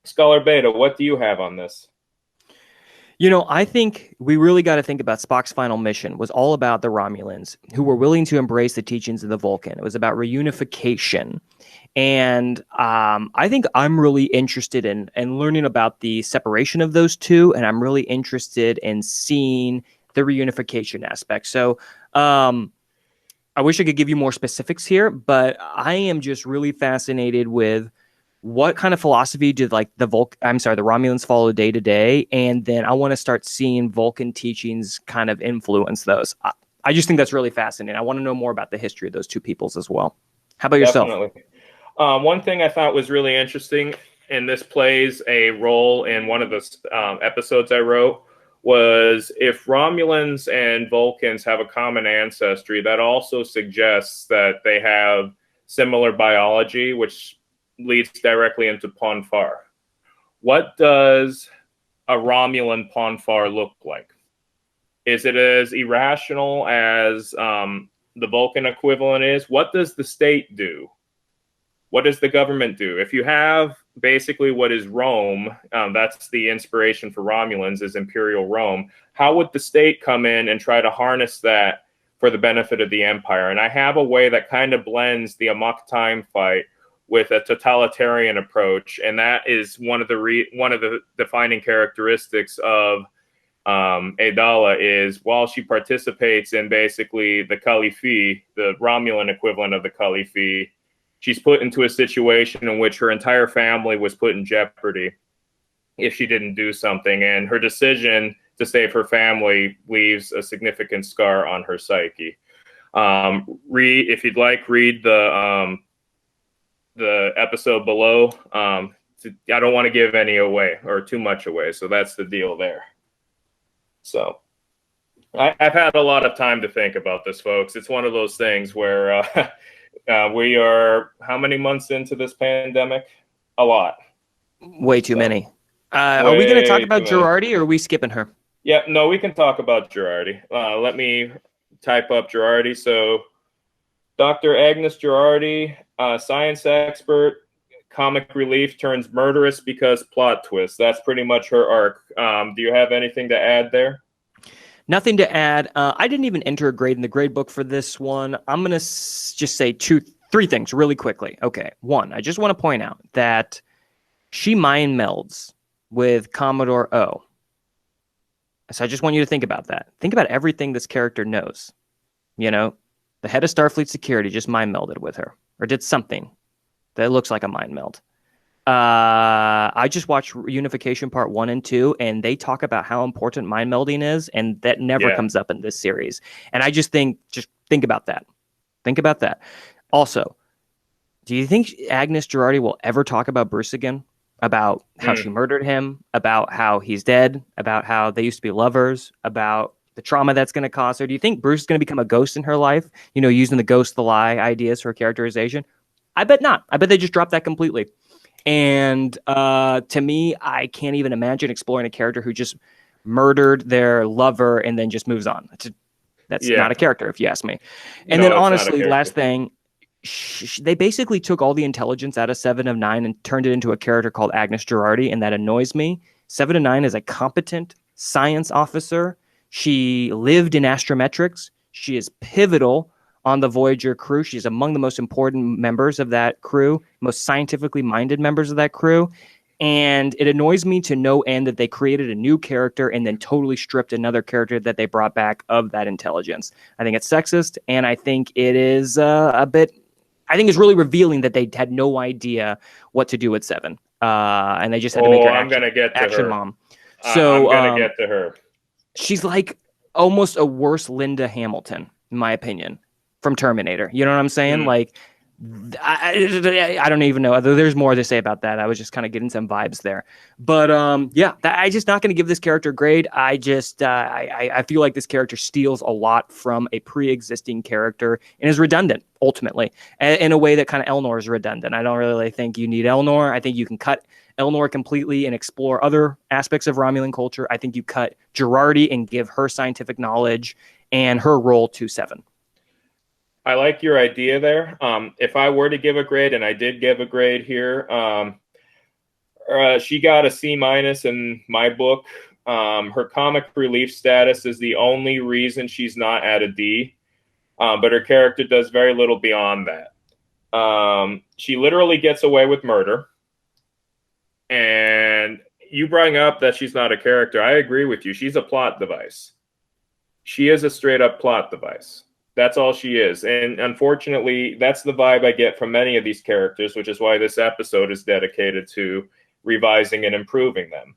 Scholar Beta, what do you have on this? You know, I think we really got to think about Spock's final mission was all about the Romulans who were willing to embrace the teachings of the Vulcan. It was about reunification. And I think I'm really interested in learning about the separation of those two. And I'm really interested in seeing the reunification aspect. So I wish I could give you more specifics here, but I am just really fascinated with what kind of philosophy did like the Romulans follow day to day, and then I want to start seeing Vulcan teachings kind of influence those. I just think that's really fascinating. I want to know more about the history of those two peoples as well. How about yourself? Definitely. One thing I thought was really interesting, and this plays a role in one of the episodes I wrote, was if Romulans and Vulcans have a common ancestry, that also suggests that they have similar biology, which leads directly into Ponfar. What does a Romulan Ponfar look like? Is it as irrational as the Vulcan equivalent is? What does the state do? What does the government do? If you have basically what is Rome, that's the inspiration for Romulans, is Imperial Rome, how would the state come in and try to harness that for the benefit of the Empire? And I have a way that kind of blends the Amok Time fight with a totalitarian approach, and that is one of the defining characteristics of Adala is while she participates in basically the Khalifi, the Romulan equivalent of the Khalifi, she's put into a situation in which her entire family was put in jeopardy if she didn't do something, and her decision to save her family leaves a significant scar on her psyche. If you'd like, read the episode below. I don't want to give any away or too much away, so that's the deal there. So I've had a lot of time to think about this, folks. It's one of those things where we are how many months into this pandemic? A lot. Way too many. Are we going to talk about Girardi, or are we skipping her? Yeah, no, we can talk about Girardi. Let me type up Girardi. So Dr. Agnes Girardi, science expert, comic relief turns murderous because plot twist. That's pretty much her arc. Do you have anything to add there? Nothing to add. I didn't even enter a grade in the grade book for this one. I'm going to just say three things really quickly. Okay. One, I just want to point out that she mind melds with Commodore O. So I just want you to think about that. Think about everything this character knows. You know, the head of Starfleet Security just mind melded with her, or did something that looks like a mind meld. I just watched Unification Part 1 and 2, and they talk about how important mind melding is, and that never comes up in this series. And I just think about that. Think about that. Also, do you think Agnes Girardi will ever talk about Bruce again? About how she murdered him, about how he's dead, about how they used to be lovers, about the trauma that's going to cause her? Do you think Bruce is going to become a ghost in her life, you know, using the ghost, the lie ideas for characterization? I bet not. I bet they just dropped that completely. And to me, I can't even imagine exploring a character who just murdered their lover and then just moves on. That's not a character, if you ask me. And then honestly, last thing, they basically took all the intelligence out of 7 of 9 and turned it into a character called Agnes Girardi, and that annoys me. 7 of 9 is a competent science officer. She lived in astrometrics. She is pivotal on the Voyager crew. She's among the most important members of that crew, most scientifically minded members of that crew. And it annoys me to no end that they created a new character and then totally stripped another character that they brought back of that intelligence. I think it's sexist, and I think it is I think it's really revealing that they had no idea what to do with 7. And they just had to make her action mom. So I'm going to get to her. She's like almost a worse Linda Hamilton, in my opinion, from Terminator. You know what I'm saying? Like, I don't even know. There's more to say about that. I was just kind of getting some vibes there, but yeah, I just not going to give this character a grade. I just I feel like this character steals a lot from a pre-existing character and is redundant ultimately in a way that kind of Elnor is redundant. I don't really think you need Elnor. I think you can cut Elnor completely and explore other aspects of Romulan culture. I think you cut Girardi and give her scientific knowledge and her role to Seven. I like your idea there. If I were to give a grade, and I did give a grade here, she got a C- in my book. Her comic relief status is the only reason she's not at a D, but her character does very little beyond that. She literally gets away with murder. And you bring up that she's not a character. I agree with you. She's a plot device. She is a straight up plot device. That's all she is. And unfortunately, that's the vibe I get from many of these characters, which is why this episode is dedicated to revising and improving them.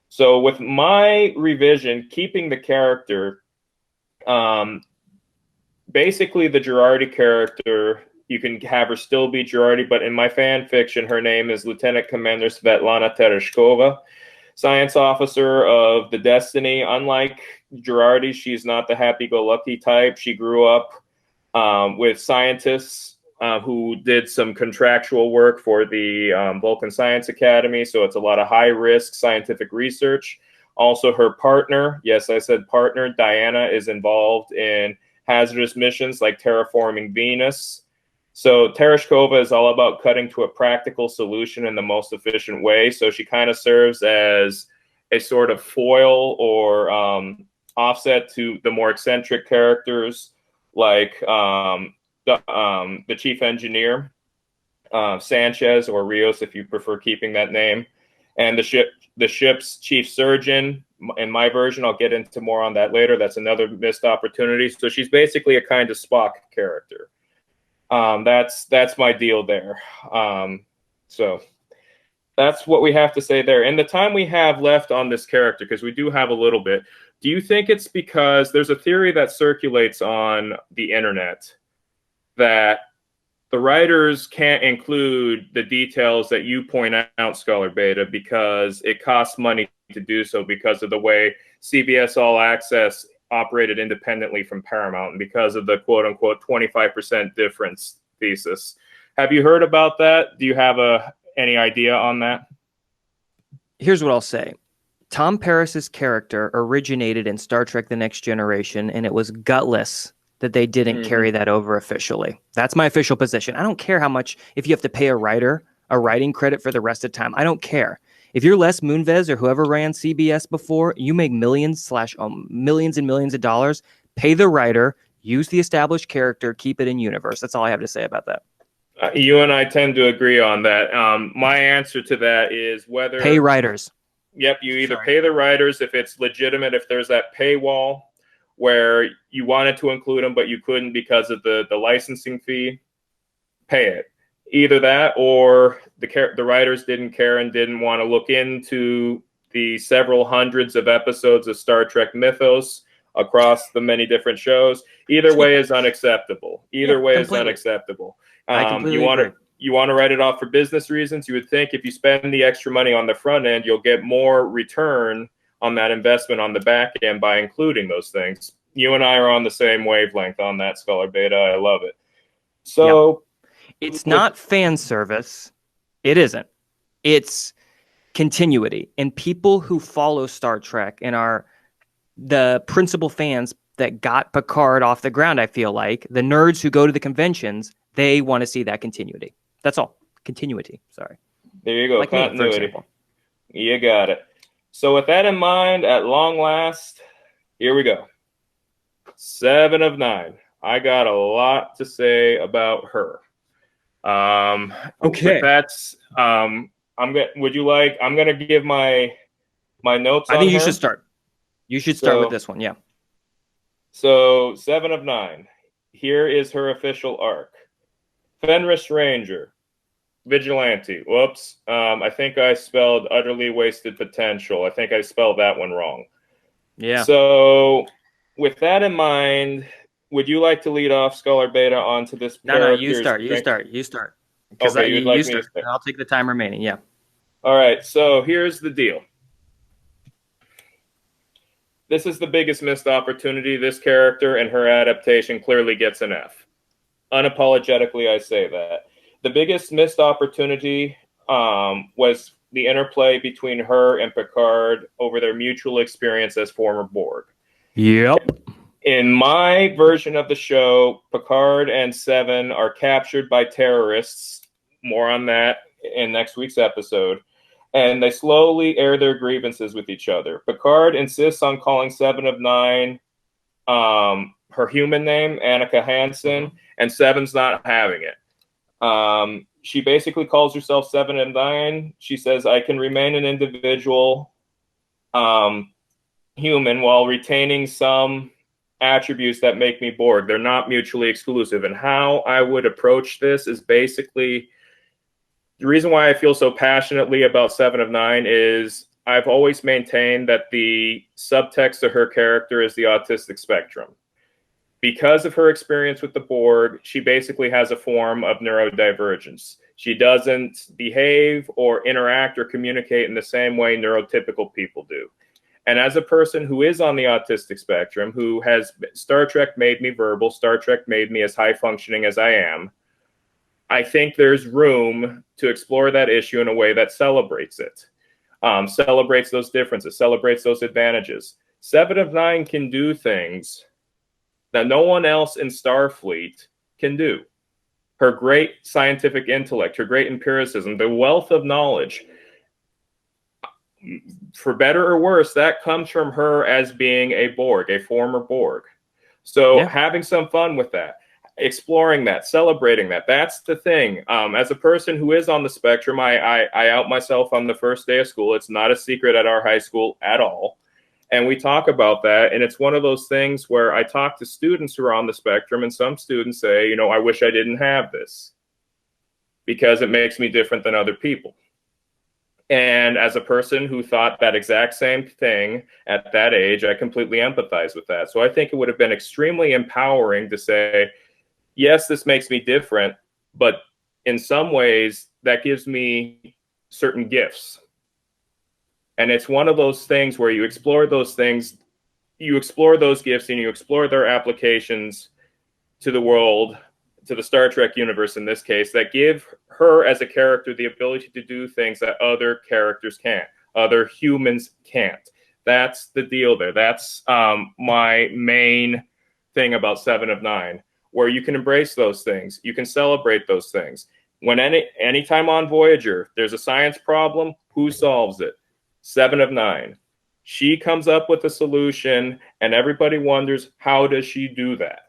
So with my revision, keeping the character, basically the Girardi character, you can have her still be Girardi, but in my fan fiction, her name is Lieutenant Commander Svetlana Tereshkova, science officer of the Destiny. Unlike Girardi, she's not the happy-go-lucky type. She grew up with scientists who did some contractual work for the Vulcan Science Academy, so it's a lot of high-risk scientific research. Also, her partner, yes, I said partner, Diana, is involved in hazardous missions like terraforming Venus. So Tereshkova is all about cutting to a practical solution in the most efficient way. So she kind of serves as a sort of foil or offset to the more eccentric characters like the chief engineer, Sanchez, or Rios, if you prefer keeping that name, and the ship's chief surgeon. In my version, I'll get into more on that later. That's another missed opportunity. So she's basically a kind of Spock character. That's my deal there. So that's what we have to say there. And the time we have left on this character, because we do have a little bit, do you think it's because there's a theory that circulates on the internet that the writers can't include the details that you point out, Scholar Beta, because it costs money to do so because of the way CBS All Access operated independently from Paramount and because of the quote-unquote 25% difference thesis. Have you heard about that? Do you have any idea on that? Here's what I'll say. Tom Paris's character originated in Star Trek The Next Generation, and it was gutless that they didn't carry that over officially. That's my official position. I don't care how much, if you have to pay a writer a writing credit for the rest of the time. I don't care. If you're Les Moonves or whoever ran CBS before, you make millions and millions of dollars. Pay the writer, use the established character, keep it in universe. That's all I have to say about that. You and I tend to agree on that. My answer to that is whether... Pay writers. Yep, you either pay the writers if it's legitimate, if there's that paywall where you wanted to include them but you couldn't because of the licensing fee, pay it. Either that or the writers didn't care and didn't want to look into the several hundreds of episodes of Star Trek mythos across the many different shows. Either way is unacceptable. Either way is unacceptable. I completely agree. You want to write it off for business reasons. You would think if you spend the extra money on the front end, you'll get more return on that investment on the back end by including those things. You and I are on the same wavelength on that, Scholar Beta. I love it. So it's not fan service. It isn't. It's continuity. And people who follow Star Trek and are the principal fans that got Picard off the ground, I feel like, the nerds who go to the conventions, they want to see that continuity. That's all. Continuity. Sorry. There you go. Like continuity. me, for example. You got it. So with that in mind, at long last, here we go. 7 of 9. I got a lot to say about her. Okay. That's I'm gonna give my notes. I think you should start. You should start with this one, yeah. So 7 of 9. Here is her official arc. Fenris Ranger, vigilante. Whoops. I think I spelled utterly wasted potential. I think I spelled that one wrong. Yeah. So with that in mind, would you like to lead off, Scholar Beta, onto this No, you character's start. You strength? start. You start. Because Okay, you'd you like me to start. start. I'll take the time remaining. Yeah. All right, so here's the deal. This is the biggest missed opportunity. This character and her adaptation clearly gets an F. Unapologetically, I say that. The biggest missed opportunity was the interplay between her and Picard over their mutual experience as former Borg. Yep. In my version of the show, Picard and Seven are captured by terrorists. More on that in next week's episode. And they slowly air their grievances with each other. Picard insists on calling Seven of Nine her human name, Annika Hansen, and Seven's not having it. She basically calls herself 7 of 9. She says, I can remain an individual human while retaining some attributes that make me Borg. They're not mutually exclusive. And how I would approach this is basically, the reason why I feel so passionately about 7 of 9 is I've always maintained that the subtext of her character is the autistic spectrum. Because of her experience with the Borg, she basically has a form of neurodivergence. She doesn't behave or interact or communicate in the same way neurotypical people do. And as a person who is on the autistic spectrum, who has Star Trek made me verbal, Star Trek made me as high functioning as I am, I think there's room to explore that issue in a way that celebrates it, celebrates those differences, celebrates those advantages. 7 of 9 can do things that no one else in Starfleet can do. Her great scientific intellect, her great empiricism, the wealth of knowledge, for better or worse, that comes from her as being a Borg, a former Borg. So having some fun with that, exploring that, celebrating that, that's the thing. As a person who is on the spectrum, I out myself on the first day of school. It's not a secret at our high school at all. And we talk about that. And it's one of those things where I talk to students who are on the spectrum, and some students say, you know, I wish I didn't have this because it makes me different than other people. And as a person who thought that exact same thing at that age, I completely empathize with that. So I think it would have been extremely empowering to say, yes, this makes me different, but in some ways that gives me certain gifts. And it's one of those things where you explore those things, you explore those gifts, and you explore their applications to the world, to the Star Trek universe in this case, that give her as a character the ability to do things that other characters can't, other humans can't. That's the deal there. That's my main thing about 7 of 9, where you can embrace those things. You can celebrate those things. When anytime on Voyager, there's a science problem, who solves it? 7 of 9. She comes up with a solution, and everybody wonders, how does she do that?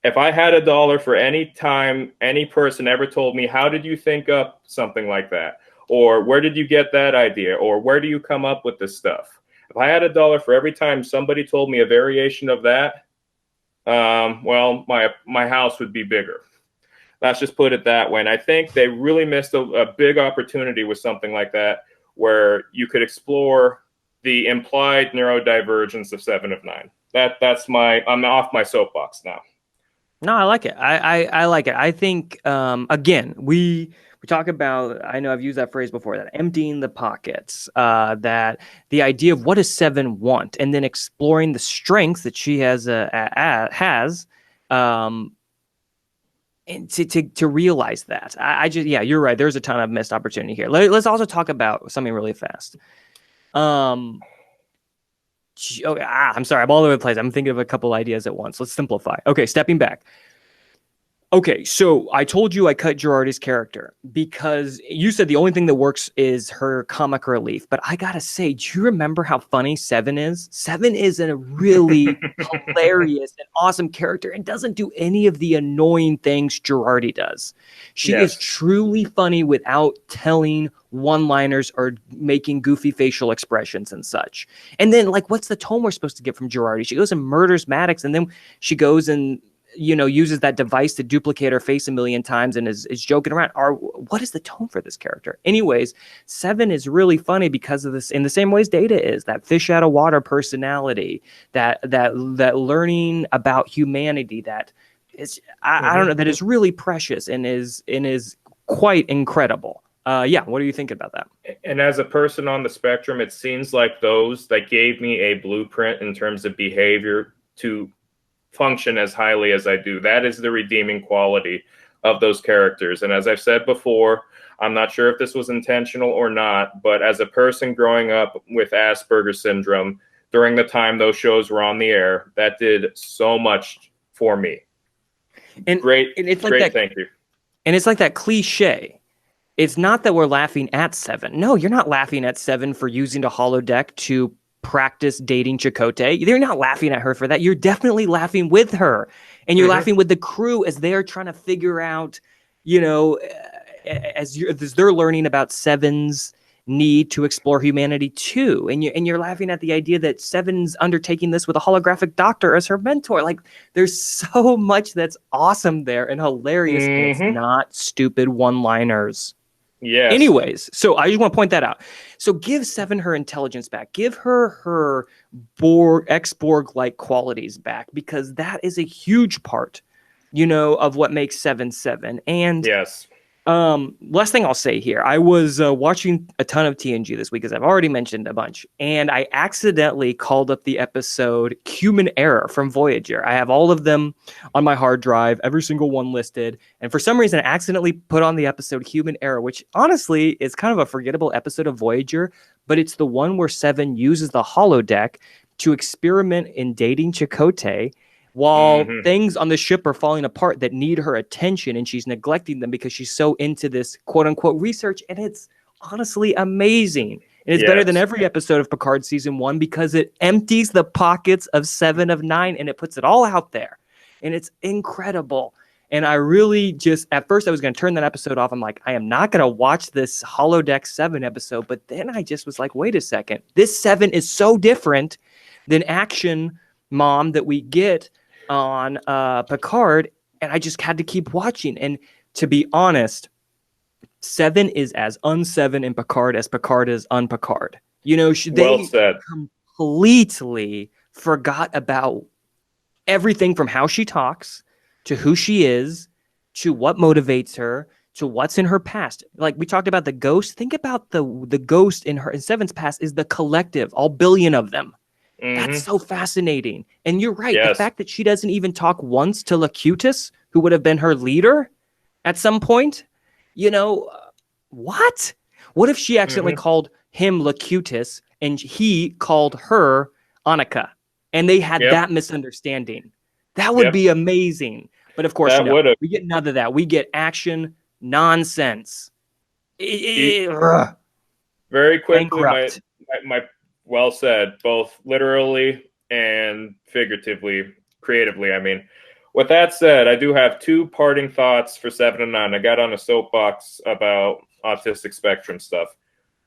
If I had $1 for any time any person ever told me, how did you think up something like that? Or where did you get that idea? Or where do you come up with this stuff? If I had $1 for every time somebody told me a variation of that, well, my house would be bigger. Let's just put it that way. And I think they really missed a big opportunity with something like that, where you could explore the implied neurodivergence of 7 of 9. I'm off my soapbox now. No, I like it. I like it. I think, again, we talk about, I know I've used that phrase before, that emptying the pockets, that the idea of what does 7 want, and then exploring the strengths that she has, and to realize that. I just, yeah, you're right. There's a ton of missed opportunity here. Let's also talk about something really fast. I'm sorry, I'm all over the place. I'm thinking of a couple ideas at once. Let's simplify. Okay, stepping back. Okay, so I told you I cut Girardi's character because you said the only thing that works is her comic relief. But I gotta say, do you remember how funny 7 is? 7 is a really hilarious and awesome character and doesn't do any of the annoying things Girardi does. She is truly funny without telling one-liners or making goofy facial expressions and such. And then, like, what's the tone we're supposed to get from Girardi? She goes and murders Maddox, and then she goes and uses that device to duplicate her face a million times and is joking around. What is the tone for this character? Anyways, Seven is really funny because of this, in the same ways Data is, that fish out of water personality, that learning about humanity, that is, I don't know, that is really precious and is quite incredible. Yeah, what do you think about that? And as a person on the spectrum, it seems like those that gave me a blueprint in terms of behavior to function as highly as I do. That is the redeeming quality of those characters. And as I've said before, I'm not sure if this was intentional or not, but as a person growing up with Asperger's syndrome, during the time those shows were on the air, that did so much for me. And great, and it's like great, that, thank you. And it's like that cliche. It's not that we're laughing at Seven. No, you're not laughing at Seven for using the holodeck to practice dating Chakotay. You're not laughing at her for that. You're definitely laughing with her. And you're laughing with the crew as they're trying to figure out, as they're learning about Seven's need to explore humanity too. And you're laughing at the idea that Seven's undertaking this with a holographic doctor as her mentor. Like, there's so much that's awesome there and hilarious, and it's not stupid one-liners. Yes. Anyways, so I just want to point that out. So give Seven her intelligence back. Give her ex-Borg-like qualities back, because that is a huge part, of what makes Seven Seven. And yes. Last thing I'll say here, I was watching a ton of TNG this week, as I've already mentioned a bunch, and I accidentally called up the episode Human Error from Voyager. I have all of them on my hard drive, every single one listed, and for some reason I accidentally put on the episode Human Error, which honestly is kind of a forgettable episode of Voyager, but it's the one where Seven uses the holodeck to experiment in dating Chakotay, while things on the ship are falling apart that need her attention, and she's neglecting them because she's so into this quote-unquote research. And it's honestly amazing. And it's better than every episode of Picard season 1, because it empties the pockets of 7 of 9 and it puts it all out there. And it's incredible. And I really just, at first I was going to turn that episode off. I'm like, I am not going to watch this Holodeck 7 episode. But then I just was like, wait a second. This 7 is so different than Action Mom that we get on Picard, and I just had to keep watching. And to be honest, 7 is as un-7 in Picard as Picard is un-Picard. They completely forgot about everything from how she talks to who she is to what motivates her to what's in her past. Like we talked about the ghost. Think about the ghost in Seven's past is the collective, all billion of them. That's so fascinating. And you're right. The fact that she doesn't even talk once to Locutus, who would have been her leader at some point, what? What if she accidentally called him Locutus and he called her Annika, and they had that misunderstanding? That would be amazing. But of course, we get none of that. We get action nonsense. Very quickly, my well said, both literally and figuratively, creatively. I mean, with that said, I do have 2 parting thoughts for 7 and 9. I got on a soapbox about autistic spectrum stuff.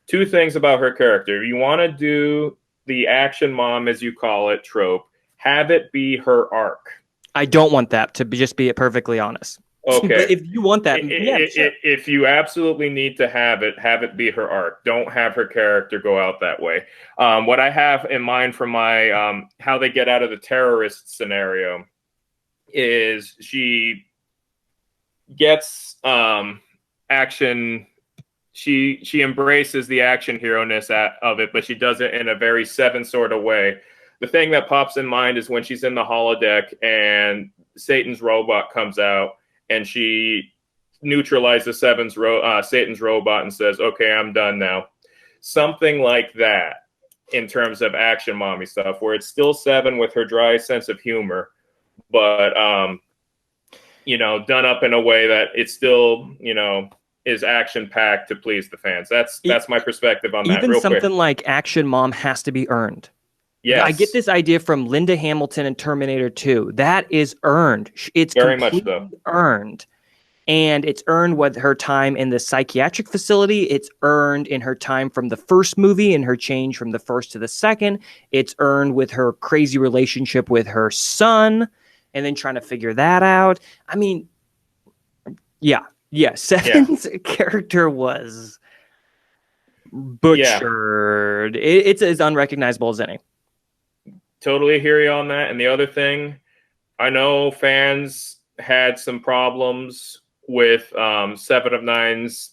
2 things about her character. You want to do the Action Mom, as you call it, trope. Have it be her arc. I don't want that, to just be perfectly honest. Okay. But if you want that, sure. If you absolutely need to have it be her arc. Don't have her character go out that way. What I have in mind for my how they get out of the terrorist scenario is she gets action. She embraces the action hero-ness of it, but she does it in a very 7 sort of way. The thing that pops in mind is when she's in the holodeck and Satan's robot comes out, and she neutralizes Satan's robot and says, okay, I'm done now. Something like that in terms of action mommy stuff, where it's still 7 with her dry sense of humor, but, done up in a way that it's still, is action-packed to please the fans. That's my perspective on that. Even something like Action Mom has to be earned. Yes. I get this idea from Linda Hamilton in Terminator 2. That is earned. It's very much so earned. And it's earned with her time in the psychiatric facility. It's earned in her time from the first movie and her change from the first to the second. It's earned with her crazy relationship with her son. and then trying to figure that out. I mean, yeah, Seven's character was butchered. It's as unrecognizable as any. Totally hear you on that. And the other thing, I know fans had some problems with 7 of 9's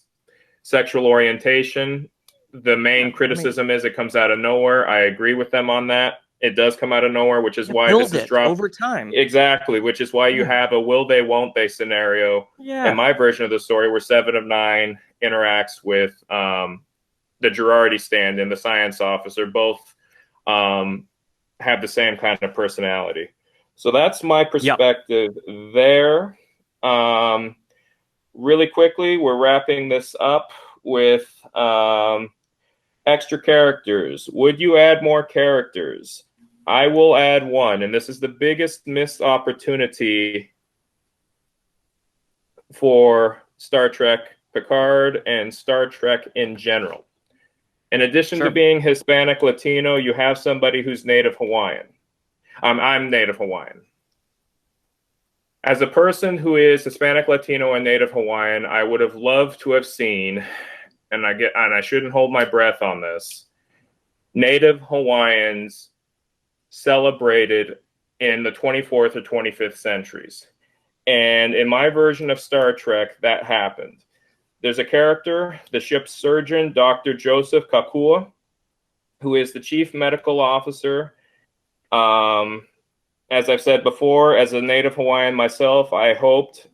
sexual orientation. The main criticism is it comes out of nowhere. I agree with them on that. It does come out of nowhere, which is why this is dropped over time. Exactly, which is why you have a will they, won't they scenario in my version of the story where 7 of 9 interacts with the Girardi stand-in, the science officer. Both have the same kind of personality. So that's my perspective there. Really quickly, we're wrapping this up with extra characters. Would you add more characters? I will add one, and this is the biggest missed opportunity for Star Trek Picard and Star Trek in general. In addition to being Hispanic Latino, you have somebody who's Native Hawaiian. I'm Native Hawaiian. As a person who is Hispanic Latino and Native Hawaiian, I would have loved to have seen, and I shouldn't hold my breath on this, Native Hawaiians celebrated in the 24th or 25th centuries. And in my version of Star Trek, that happened. There's a character, the ship's surgeon, Dr. Joseph Kakua, who is the chief medical officer. As I've said before, as a Native Hawaiian myself, I hoped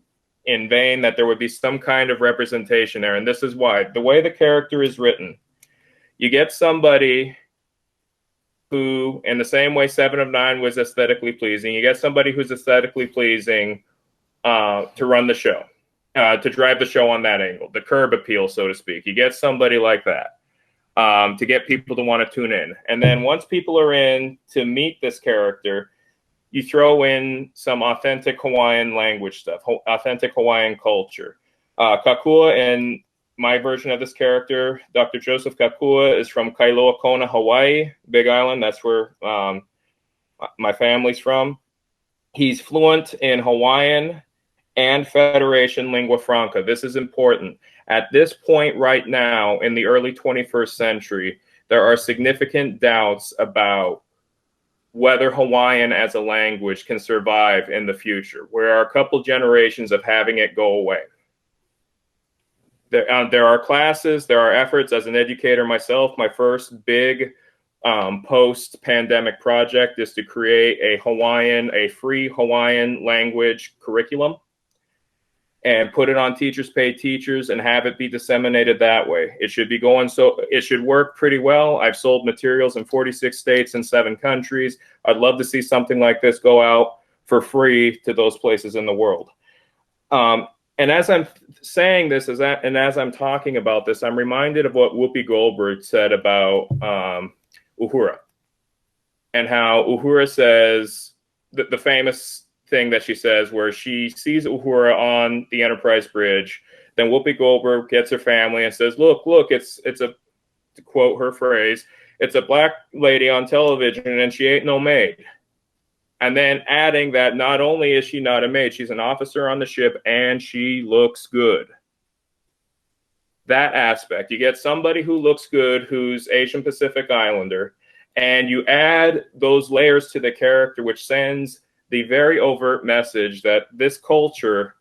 in vain that there would be some kind of representation there. And this is why. The way the character is written, you get somebody who, in the same way 7 of 9 was aesthetically pleasing, you get somebody who's aesthetically pleasing to run the show, to drive the show on that angle, the curb appeal, so to speak. You get somebody like that to get people to want to tune in. And then once people are in to meet this character, you throw in some authentic Hawaiian language stuff, authentic Hawaiian culture. Kakua, and my version of this character, Dr. Joseph Kakua, is from Kailua Kona, Hawaii, Big Island. That's where my family's from. He's fluent in Hawaiian and Federation lingua franca. This is important. At this point right now, in the early 21st century, there are significant doubts about whether Hawaiian as a language can survive in the future. There are a couple generations of having it go away. There are classes, there are efforts. As an educator myself, my first big post-pandemic project is to create a free Hawaiian language curriculum and put it on Teachers Pay Teachers and have it be disseminated that way. It should be going, so it should work pretty well. I've sold materials in 46 states and 7 countries. I'd love to see something like this go out for free to those places in the world. And as I'm saying this, and as I'm talking about this, I'm reminded of what Whoopi Goldberg said about Uhura, and how Uhura says, the famous thing that she says where she sees Uhura on the Enterprise bridge, then Whoopi Goldberg gets her family and says, look, it's a, to quote her phrase, it's a black lady on television and she ain't no maid. And then adding that not only is she not a maid, she's an officer on the ship and she looks good. That aspect, you get somebody who looks good, who's Asian Pacific Islander, and you add those layers to the character, which sends the very overt message that this culture,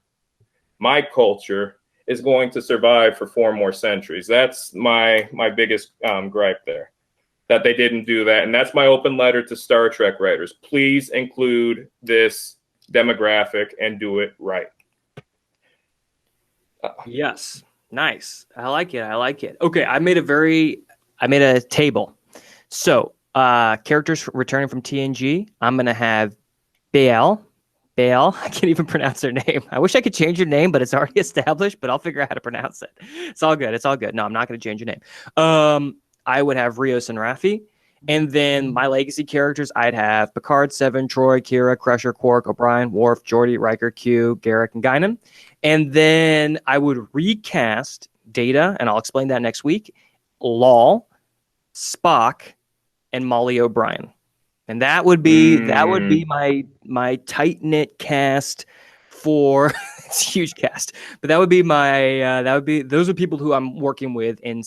my culture, is going to survive for 4 more centuries. That's my biggest gripe there, that they didn't do that. And that's my open letter to Star Trek writers. Please include this demographic and do it right. Yes. Nice. I like it. Okay. I made a table. So characters returning from TNG, I'm going to have Baal. I can't even pronounce their name. I wish I could change your name, but it's already established, but I'll figure out how to pronounce it. It's all good. No, I'm not going to change your name. I would have Rios and Raffi. And then my legacy characters, I'd have Picard, 7, Troy, Kira, Crusher, Quark, O'Brien, Worf, Geordi, Riker, Q, Garrick, and Guinan. And then I would recast Data, and I'll explain that next week, Lal, Spock, and Molly O'Brien. And that would be my tight knit cast for it's a huge cast, but that would be those are people who I'm working with in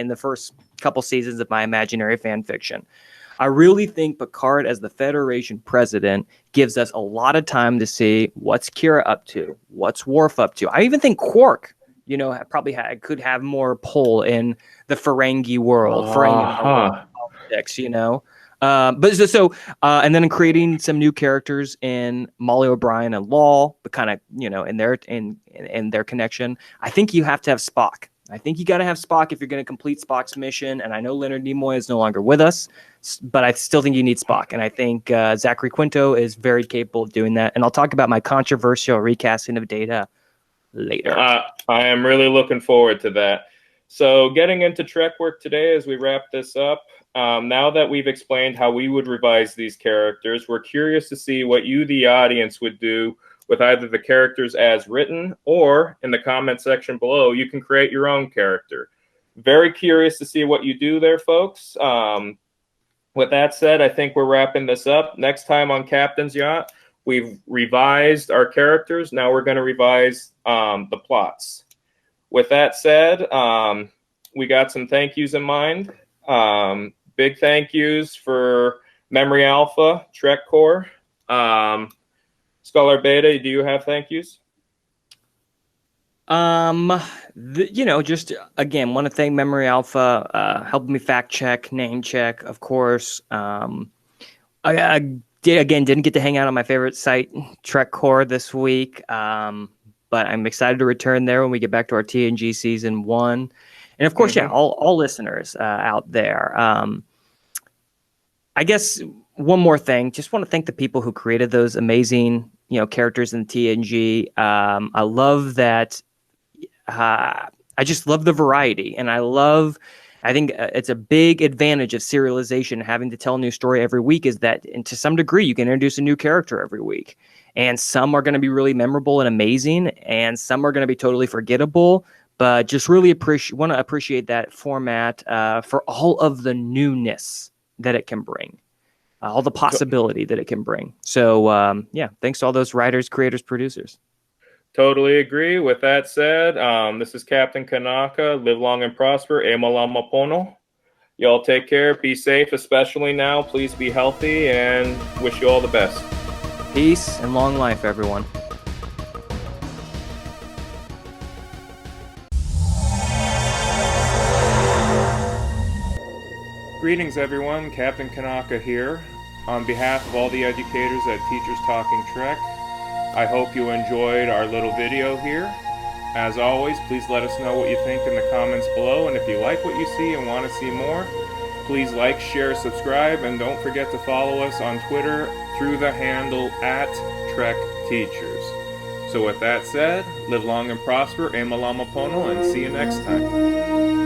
the first couple seasons of my imaginary fan fiction. I really think Picard as the Federation president gives us a lot of time to see what's Kira up to, what's Worf up to. I even think Quark, could have more pull in the Ferengi world, Ferengi politics, and then creating some new characters in Molly O'Brien and Law, but kind of in their connection. I think you have to have Spock. I think you got to have Spock if you're going to complete Spock's mission. And I know Leonard Nimoy is no longer with us, but I still think you need Spock. And I think Zachary Quinto is very capable of doing that. And I'll talk about my controversial recasting of Data later. I am really looking forward to that. So getting into TrekWork today as we wrap this up, now that we've explained how we would revise these characters, we're curious to see what you, the audience, would do with either the characters as written or in the comment section below, you can create your own character. Very curious to see what you do there, folks. With that said, I think we're wrapping this up. Next time on Captain's Yacht, we've revised our characters. Now we're going to revise the plots. With that said, we got some thank yous in mind. Big thank yous for Memory Alpha, TrekWork, Scholar Beta. Do you have thank yous? Just again, want to thank Memory Alpha, helping me fact check, name check, of course. I didn't get to hang out on my favorite site, TrekWork, this week. But I'm excited to return there when we get back to our TNG season 1. And of course, all listeners out there. I guess one more thing, just want to thank the people who created those amazing, characters in TNG. I love that. I just love the variety, and I think it's a big advantage of serialization, having to tell a new story every week, is that, and to some degree, you can introduce a new character every week. And some are going to be really memorable and amazing, and some are going to be totally forgettable. But just really want to appreciate that format for all of the newness that it can bring, all the possibility that it can bring. So, thanks to all those writers, creators, producers. Totally agree. With that said, this is Captain Kanaka. Live long and prosper. E malama pono. Y'all take care. Be safe, especially now. Please be healthy, and wish you all the best. Peace and long life, everyone. Greetings, everyone. Captain Kanaka here. On behalf of all the educators at Teachers Talking Trek, I hope you enjoyed our little video here. As always, please let us know what you think in the comments below, and if you like what you see and want to see more, please like, share, subscribe, and don't forget to follow us on Twitter through the handle @TrekTeachers. So with that said, live long and prosper, e malama pono, and see you next time.